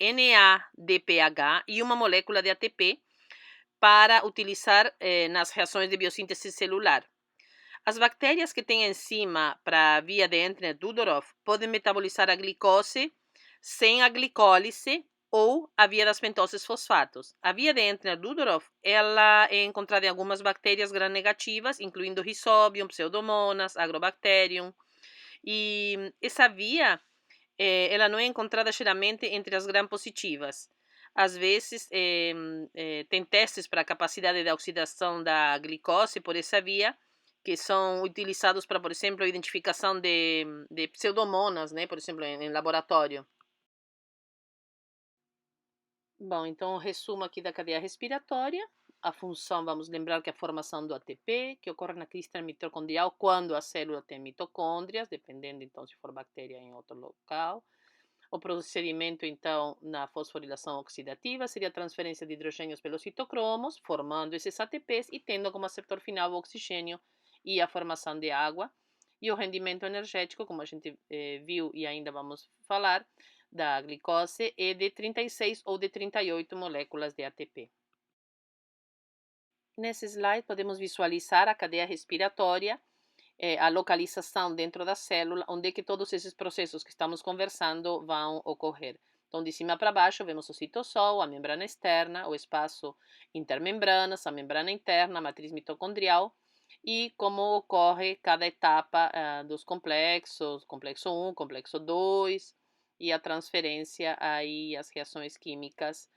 NADPH e uma molécula de ATP para utilizar nas reações de biossíntese celular. As bactérias que têm enzima para a via de Entner-Dudorov podem metabolizar a glicose sem a glicólise ou a via das pentoses fosfatos. A via de Entner-Dudorov ela é encontrada em algumas bactérias gram-negativas, incluindo Rhizobium, Pseudomonas, Agrobacterium. E essa via ela não é encontrada geralmente entre as gram-positivas. Às vezes, tem testes para a capacidade de oxidação da glicose por essa via, que são utilizados para, por exemplo, a identificação de pseudomonas, né, por exemplo, em laboratório. Bom, então, resumo aqui da cadeia respiratória. A função, vamos lembrar que a formação do ATP, que ocorre na crista mitocondrial quando a célula tem mitocôndrias, dependendo, então, se for bactéria em outro local. O procedimento, então, na fosforilação oxidativa seria a transferência de hidrogênios pelos citocromos, formando esses ATPs e tendo como aceptor final o oxigênio e a formação de água. E o rendimento energético, como a gente viu e ainda vamos falar, da glicose é de 36 ou de 38 moléculas de ATP. Nesse slide, podemos visualizar a cadeia respiratória, a localização dentro da célula, onde é que todos esses processos que estamos conversando vão ocorrer. Então, de cima para baixo, vemos o citosol, a membrana externa, o espaço intermembranas, a membrana interna, a matriz mitocondrial, e como ocorre cada etapa dos complexos, complexo 1, complexo 2, e a transferência aí, as reações químicas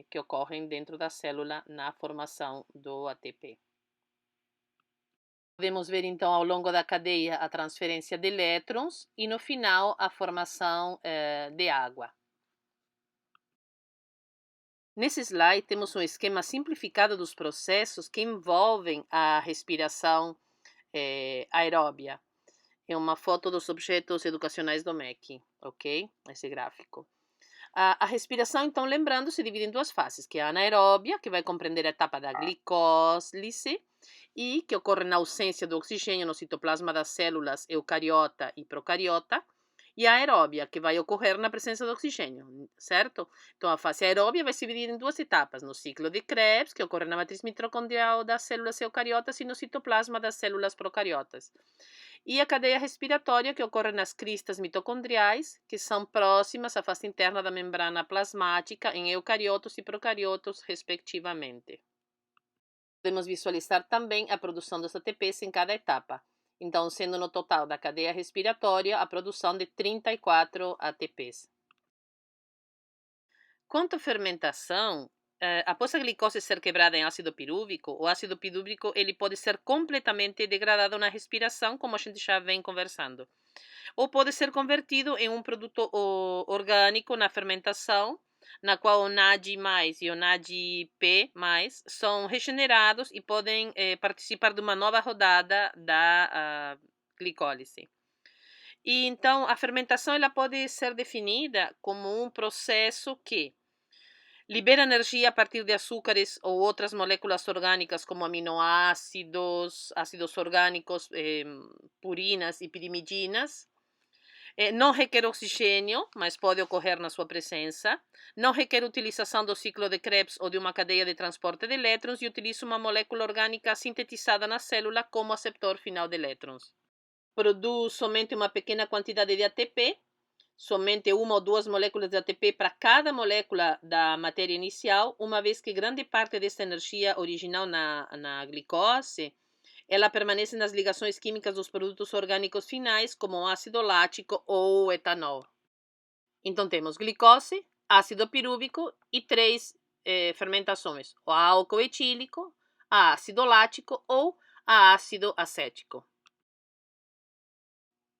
que ocorrem dentro da célula na formação do ATP. Podemos ver, então, ao longo da cadeia a transferência de elétrons e, no final, a formação de água. Nesse slide, temos um esquema simplificado dos processos que envolvem a respiração aeróbia. É uma foto dos objetos educacionais do MEC, ok? Esse gráfico. A respiração, então, lembrando, se divide em duas fases, que é a anaeróbia, que vai compreender a etapa da glicólise, e que ocorre na ausência do oxigênio no citoplasma das células eucariota e procariota, e a aeróbia, que vai ocorrer na presença do oxigênio, certo? Então, a fase aeróbia vai se dividir em duas etapas, no ciclo de Krebs, que ocorre na matriz mitocondrial das células eucariotas e no citoplasma das células procariotas. E a cadeia respiratória, que ocorre nas cristas mitocondriais, que são próximas à face interna da membrana plasmática em eucariotos e procariotos, respectivamente. Podemos visualizar também a produção dos ATPs em cada etapa. Então, sendo no total da cadeia respiratória a produção de 34 ATPs. Quanto à fermentação, após a glicose ser quebrada em ácido pirúvico, o ácido pirúvico ele pode ser completamente degradado na respiração, como a gente já vem conversando, ou pode ser convertido em um produto orgânico na fermentação, na qual o NAD+ e o NADP+ são regenerados e podem participar de uma nova rodada da glicólise. E então a fermentação ela pode ser definida como um processo que libera energia a partir de açúcares ou outras moléculas orgânicas como aminoácidos, ácidos orgânicos, purinas e pirimidinas. Não requer oxigênio, mas pode ocorrer na sua presença. Não requer utilização do ciclo de Krebs ou de uma cadeia de transporte de elétrons e utiliza uma molécula orgânica sintetizada na célula como aceptor final de elétrons. Produz somente uma pequena quantidade de ATP, somente uma ou duas moléculas de ATP para cada molécula da matéria inicial, uma vez que grande parte desta energia original na glicose, ela permanece nas ligações químicas dos produtos orgânicos finais, como o ácido lático ou o etanol. Então temos glicose, ácido pirúvico e três fermentações, o álcool etílico, a ácido lático ou a ácido acético.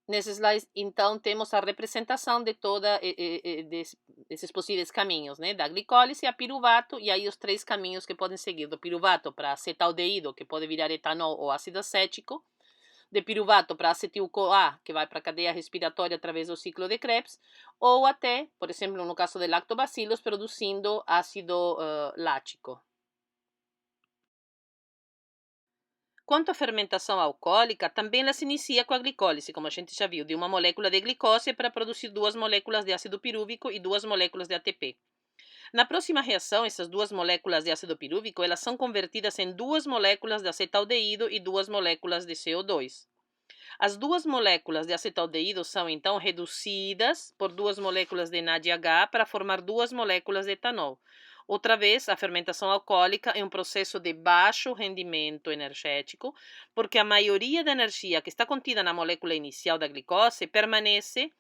Nesse slide, então, temos a representação de todos esses possíveis caminhos, né? Da glicólise a piruvato, e aí os três caminhos que podem seguir. Do piruvato para acetaldeído, que pode virar etanol ou ácido acético. De piruvato para acetil-CoA, que vai para a cadeia respiratória através do ciclo de Krebs. Ou até, por exemplo, no caso de lactobacilos, produzindo ácido lático. Quanto à fermentação alcoólica, também ela se inicia com a glicólise, como a gente já viu, de uma molécula de glicose para produzir duas moléculas de ácido pirúvico e duas moléculas de ATP. Na próxima reação, essas duas moléculas de ácido pirúvico elas são convertidas em duas moléculas de acetaldeído e duas moléculas de CO2. As duas moléculas de acetaldeído são então reduzidas por duas moléculas de NADH para formar duas moléculas de etanol. Outra vez, a fermentação alcoólica é um processo de baixo rendimento energético, porque a maioria da energia que está contida na molécula inicial da glicose permanece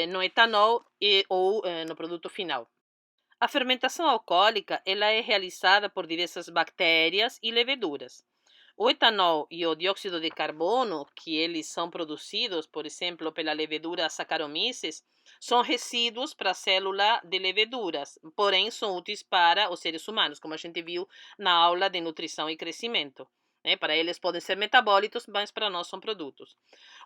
no etanol ou no produto final. A fermentação alcoólica ela é realizada por diversas bactérias e leveduras. O etanol e o dióxido de carbono, que eles são produzidos, por exemplo, pela levedura Saccharomyces, são resíduos para a célula de leveduras, porém são úteis para os seres humanos, como a gente viu na aula de nutrição e crescimento. Para eles podem ser metabólitos, mas para nós são produtos.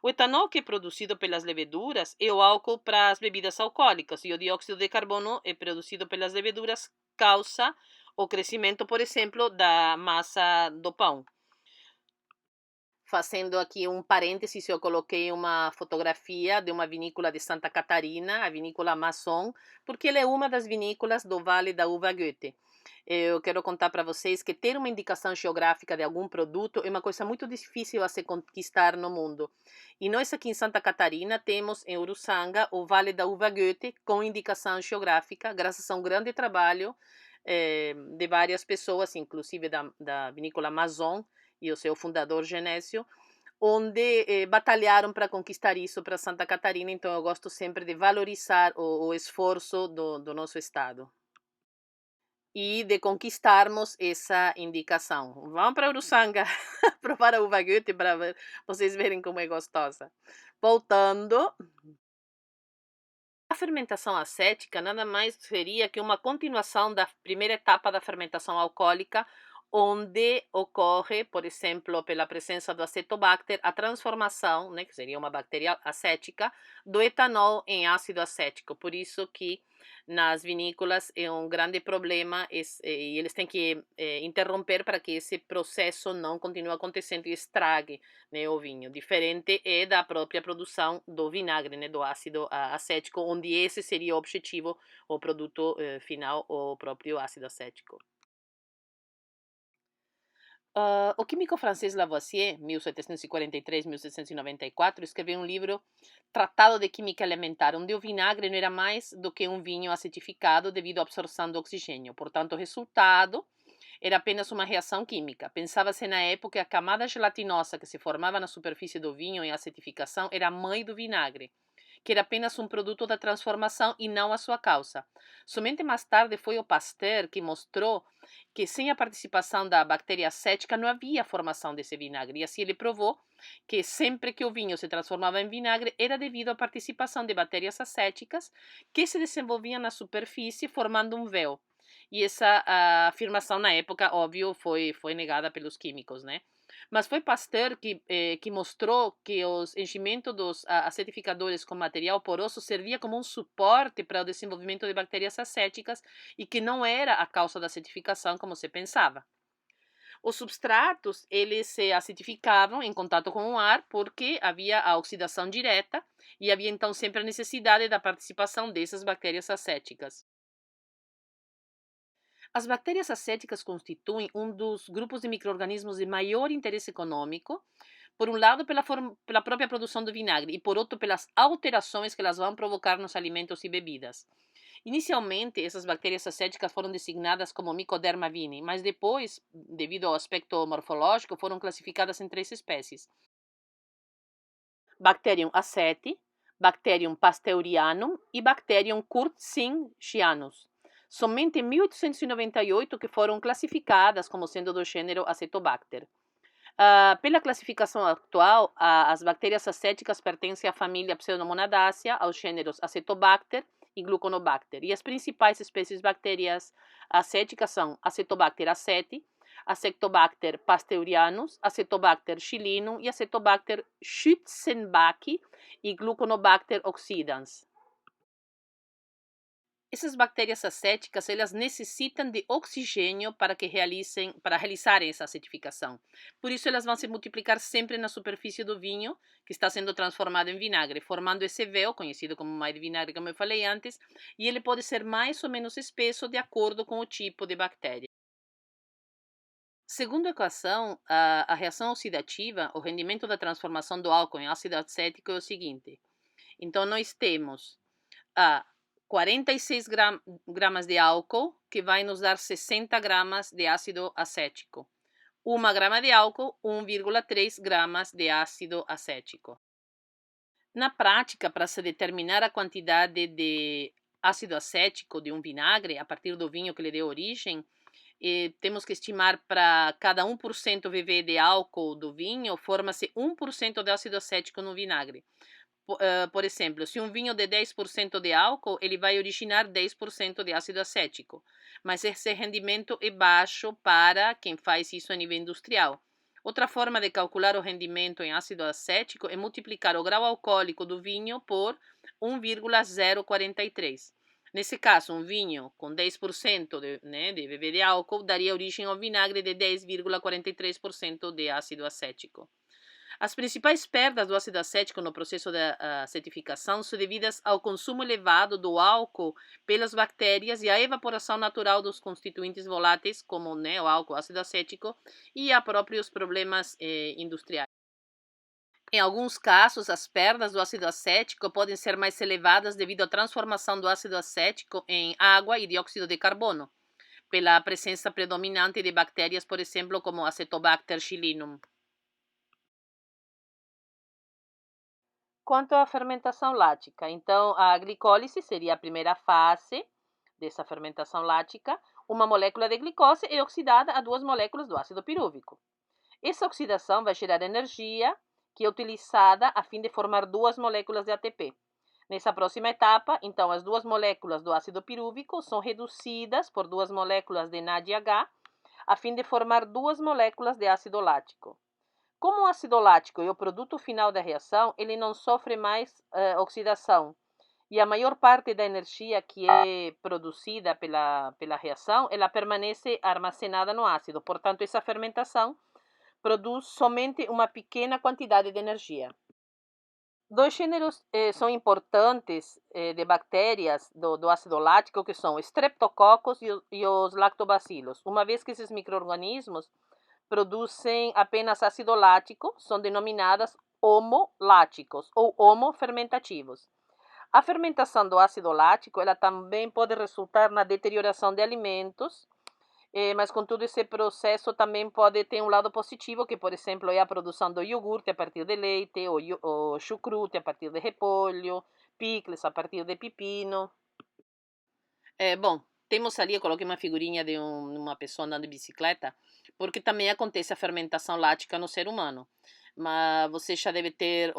O etanol que é produzido pelas leveduras é o álcool para as bebidas alcoólicas e o dióxido de carbono é produzido pelas leveduras causa o crescimento, por exemplo, da massa do pão. Fazendo aqui um parênteses, eu coloquei uma fotografia de uma vinícola de Santa Catarina, a vinícola Masson, porque ela é uma das vinícolas do Vale da Uva Goethe. Eu quero contar para vocês que ter uma indicação geográfica de algum produto é uma coisa muito difícil a se conquistar no mundo. E nós aqui em Santa Catarina temos em Uruçanga o Vale da Uva Goethe com indicação geográfica, graças a um grande trabalho de várias pessoas, inclusive da vinícola Masson, e o seu fundador Genésio, onde batalharam para conquistar isso para Santa Catarina. Então eu gosto sempre de valorizar o esforço do nosso estado e de conquistarmos essa indicação. Vamos para Uruçanga provar a uva Goethe para vocês verem como é gostosa. Voltando, a fermentação acética nada mais seria que uma continuação da primeira etapa da fermentação alcoólica, onde ocorre, por exemplo, pela presença do acetobacter, a transformação, né, que seria uma bactéria acética, do etanol em ácido acético. Por isso que nas vinícolas é um grande problema e eles têm que interromper para que esse processo não continue acontecendo e estrague, né, o vinho. Diferente é da própria produção do vinagre, né, do ácido acético, onde esse seria o objetivo, o produto final, o próprio ácido acético. O químico francês Lavoisier, 1743-1794, escreveu um livro, Tratado de Química Elementar, onde o vinagre não era mais do que um vinho acetificado devido à absorção do oxigênio. Portanto, o resultado era apenas uma reação química. Pensava-se na época que a camada gelatinosa que se formava na superfície do vinho em acetificação era a mãe do vinagre, que era apenas um produto da transformação e não a sua causa. Somente mais tarde foi o Pasteur que mostrou que sem a participação da bactéria acética não havia formação desse vinagre. E assim ele provou que sempre que o vinho se transformava em vinagre era devido à participação de bactérias acéticas que se desenvolviam na superfície formando um véu. E essa afirmação na época, óbvio, foi negada pelos químicos, né? Mas foi Pasteur que mostrou que os enchimentos dos acetificadores com material poroso servia como um suporte para o desenvolvimento de bactérias acéticas e que não era a causa da acetificação como se pensava. Os substratos, eles se acidificavam em contato com o ar porque havia a oxidação direta e havia então sempre a necessidade da participação dessas bactérias acéticas. As bactérias acéticas constituem um dos grupos de micro-organismos de maior interesse econômico, por um lado pela própria produção do vinagre e por outro pelas alterações que elas vão provocar nos alimentos e bebidas. Inicialmente, essas bactérias acéticas foram designadas como Mycoderma vini, mas depois, devido ao aspecto morfológico, foram classificadas em 3 espécies: Bacterium aceti, Bacterium pasteurianum e Bacterium courtsinianus. Somente em 1898 que foram classificadas como sendo do gênero Acetobacter. Pela classificação atual, as bactérias acéticas pertencem à família Pseudomonadácea, aos gêneros Acetobacter e Gluconobacter. E as principais espécies de bactérias acéticas são Acetobacter aceti, Acetobacter pasteurianus, Acetobacter chilinum e Acetobacter schützenbacchi e Gluconobacter oxidans. Essas bactérias acéticas, elas necessitam de oxigênio para realizarem essa acetificação. Por isso, elas vão se multiplicar sempre na superfície do vinho que está sendo transformado em vinagre, formando esse véu, conhecido como mai de vinagre, como eu falei antes, e ele pode ser mais ou menos espesso de acordo com o tipo de bactéria. Segundo a equação, a reação oxidativa, o rendimento da transformação do álcool em ácido acético é o seguinte. Então, nós temos a 46 gramas de álcool, que vai nos dar 60 gramas de ácido acético. 1 grama de álcool, 1,3 gramas de ácido acético. Na prática, para se determinar a quantidade de ácido acético de um vinagre, a partir do vinho que lhe deu origem, temos que estimar para cada 1% VV de álcool do vinho, forma-se 1% de ácido acético no vinagre. Por exemplo, se um vinho de 10% de álcool, ele vai originar 10% de ácido acético, mas esse rendimento é baixo para quem faz isso a nível industrial. Outra forma de calcular o rendimento em ácido acético é multiplicar o grau alcoólico do vinho por 1,043. Nesse caso, um vinho com 10% de VV de álcool daria origem a um vinagre de 10,43% de ácido acético. As principais perdas do ácido acético no processo da acetificação são devidas ao consumo elevado do álcool pelas bactérias e à evaporação natural dos constituintes voláteis, como o álcool ácido acético, e a próprios problemas industriais. Em alguns casos, as perdas do ácido acético podem ser mais elevadas devido à transformação do ácido acético em água e dióxido de carbono, pela presença predominante de bactérias, por exemplo, como Acetobacter chilinum. Quanto à fermentação lática, então a glicólise seria a primeira fase dessa fermentação lática. Uma molécula de glicose é oxidada a 2 moléculas do ácido pirúvico. Essa oxidação vai gerar energia que é utilizada a fim de formar 2 moléculas de ATP. Nessa próxima etapa, então, as 2 moléculas do ácido pirúvico são reduzidas por 2 moléculas de NADH a fim de formar 2 moléculas de ácido lático. Como o ácido lático é o produto final da reação, ele não sofre mais oxidação. E a maior parte da energia que é produzida pela reação, ela permanece armazenada no ácido. Portanto, essa fermentação produz somente uma pequena quantidade de energia. 2 gêneros são importantes de bactérias do ácido lático, que são o Streptococcus e os lactobacilos. Uma vez que esses micro-organismos produzem apenas ácido lático, são denominadas homoláticos ou homofermentativos. A fermentação do ácido lático, ela também pode resultar na deterioração de alimentos, mas contudo esse processo também pode ter um lado positivo, que por exemplo é a produção do iogurte a partir de leite, ou chucrute a partir de repolho, picles a partir de pepino. Bom, temos ali, eu coloquei uma figurinha de uma pessoa andando de bicicleta, porque também acontece a fermentação lática no ser humano. Mas você já deve ter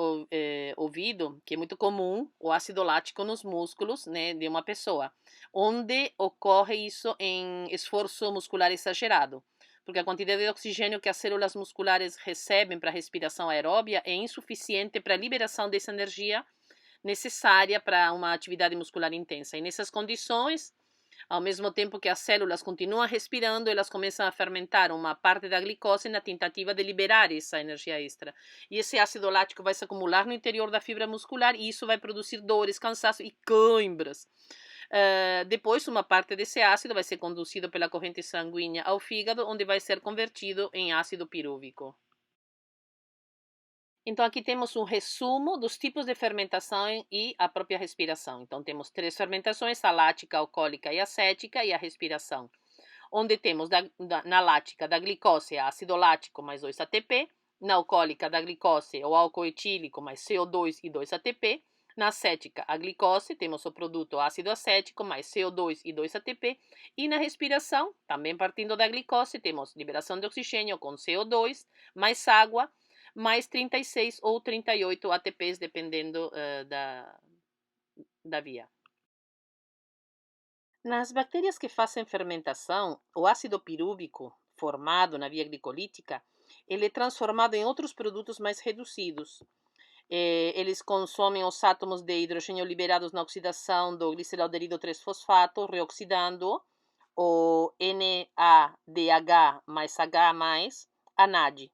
ouvido que é muito comum o ácido lático nos músculos, né, de uma pessoa, onde ocorre isso em esforço muscular exagerado, porque a quantidade de oxigênio que as células musculares recebem para a respiração aeróbia é insuficiente para a liberação dessa energia necessária para uma atividade muscular intensa. E nessas condições, ao mesmo tempo que as células continuam respirando, elas começam a fermentar uma parte da glicose na tentativa de liberar essa energia extra. E esse ácido lático vai se acumular no interior da fibra muscular e isso vai produzir dores, cansaço e câimbras. Depois, uma parte desse ácido vai ser conduzido pela corrente sanguínea ao fígado, onde vai ser convertido em ácido pirúvico. Então, aqui temos um resumo dos tipos de fermentação e a própria respiração. Então, temos 3 fermentações, a lática, alcoólica e acética, e a respiração, onde temos na lática da glicose ácido lático mais 2 ATP, na alcoólica da glicose o álcool etílico mais CO2 e 2 ATP, na acética a glicose, temos o produto ácido acético mais CO2 e 2 ATP, e na respiração, também partindo da glicose, temos liberação de oxigênio com CO2 mais água, mais 36 ou 38 ATPs, dependendo da via. Nas bactérias que fazem fermentação, o ácido pirúvico, formado na via glicolítica, ele é transformado em outros produtos mais reduzidos. Eles consomem os átomos de hidrogênio liberados na oxidação do gliceraldeído 3-fosfato, reoxidando o NADH mais H+, a NAD.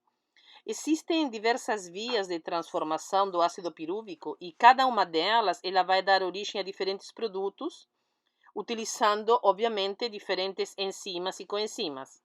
Existem diversas vias de transformação do ácido pirúvico e cada uma delas ela vai dar origem a diferentes produtos, utilizando, obviamente, diferentes enzimas e coenzimas.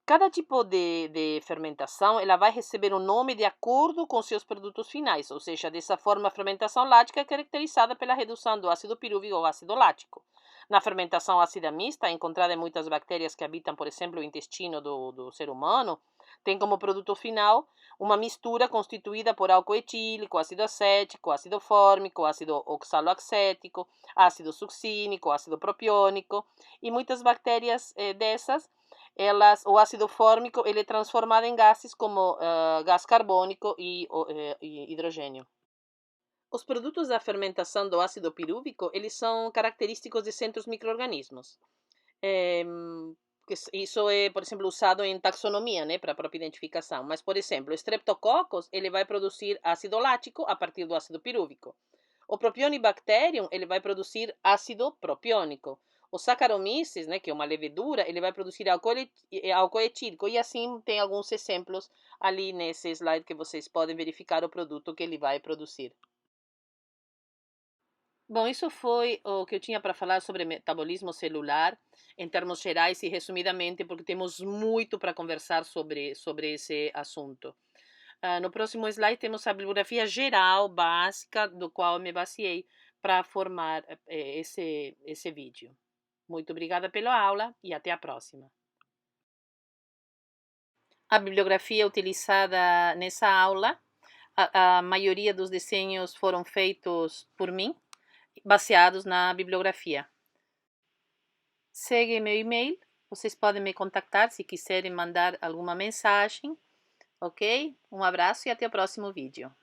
Cada tipo de fermentação ela vai receber um nome de acordo com seus produtos finais, ou seja, dessa forma a fermentação lática é caracterizada pela redução do ácido pirúvico ao ácido lático. Na fermentação ácida mista, encontrada em muitas bactérias que habitam, por exemplo, o intestino do ser humano, tem como produto final uma mistura constituída por álcool etílico, ácido acético, ácido fórmico, ácido oxaloacético, ácido succínico, ácido propiônico, e muitas bactérias dessas o ácido fórmico ele é transformado em gases como gás carbônico e hidrogênio. Os produtos da fermentação do ácido pirúvico eles são característicos de centros micro-organismos. Isso é, por exemplo, usado em taxonomia, né, para a própria identificação. Mas, por exemplo, o Streptococcus ele vai produzir ácido lático a partir do ácido pirúvico. O Propionibacterium ele vai produzir ácido propiônico. O Saccharomyces, né, que é uma levedura, ele vai produzir álcool etílico. E assim tem alguns exemplos ali nesse slide que vocês podem verificar o produto que ele vai produzir. Bom, isso foi o que eu tinha para falar sobre metabolismo celular, em termos gerais e resumidamente, porque temos muito para conversar sobre esse assunto. No próximo slide temos a bibliografia geral, básica, do qual eu me baseei para formar esse vídeo. Muito obrigada pela aula e até a próxima. A bibliografia utilizada nessa aula, a maioria dos desenhos foram feitos por mim, baseados na bibliografia. Segue meu e-mail, vocês podem me contactar se quiserem mandar alguma mensagem, ok? Um abraço e até o próximo vídeo.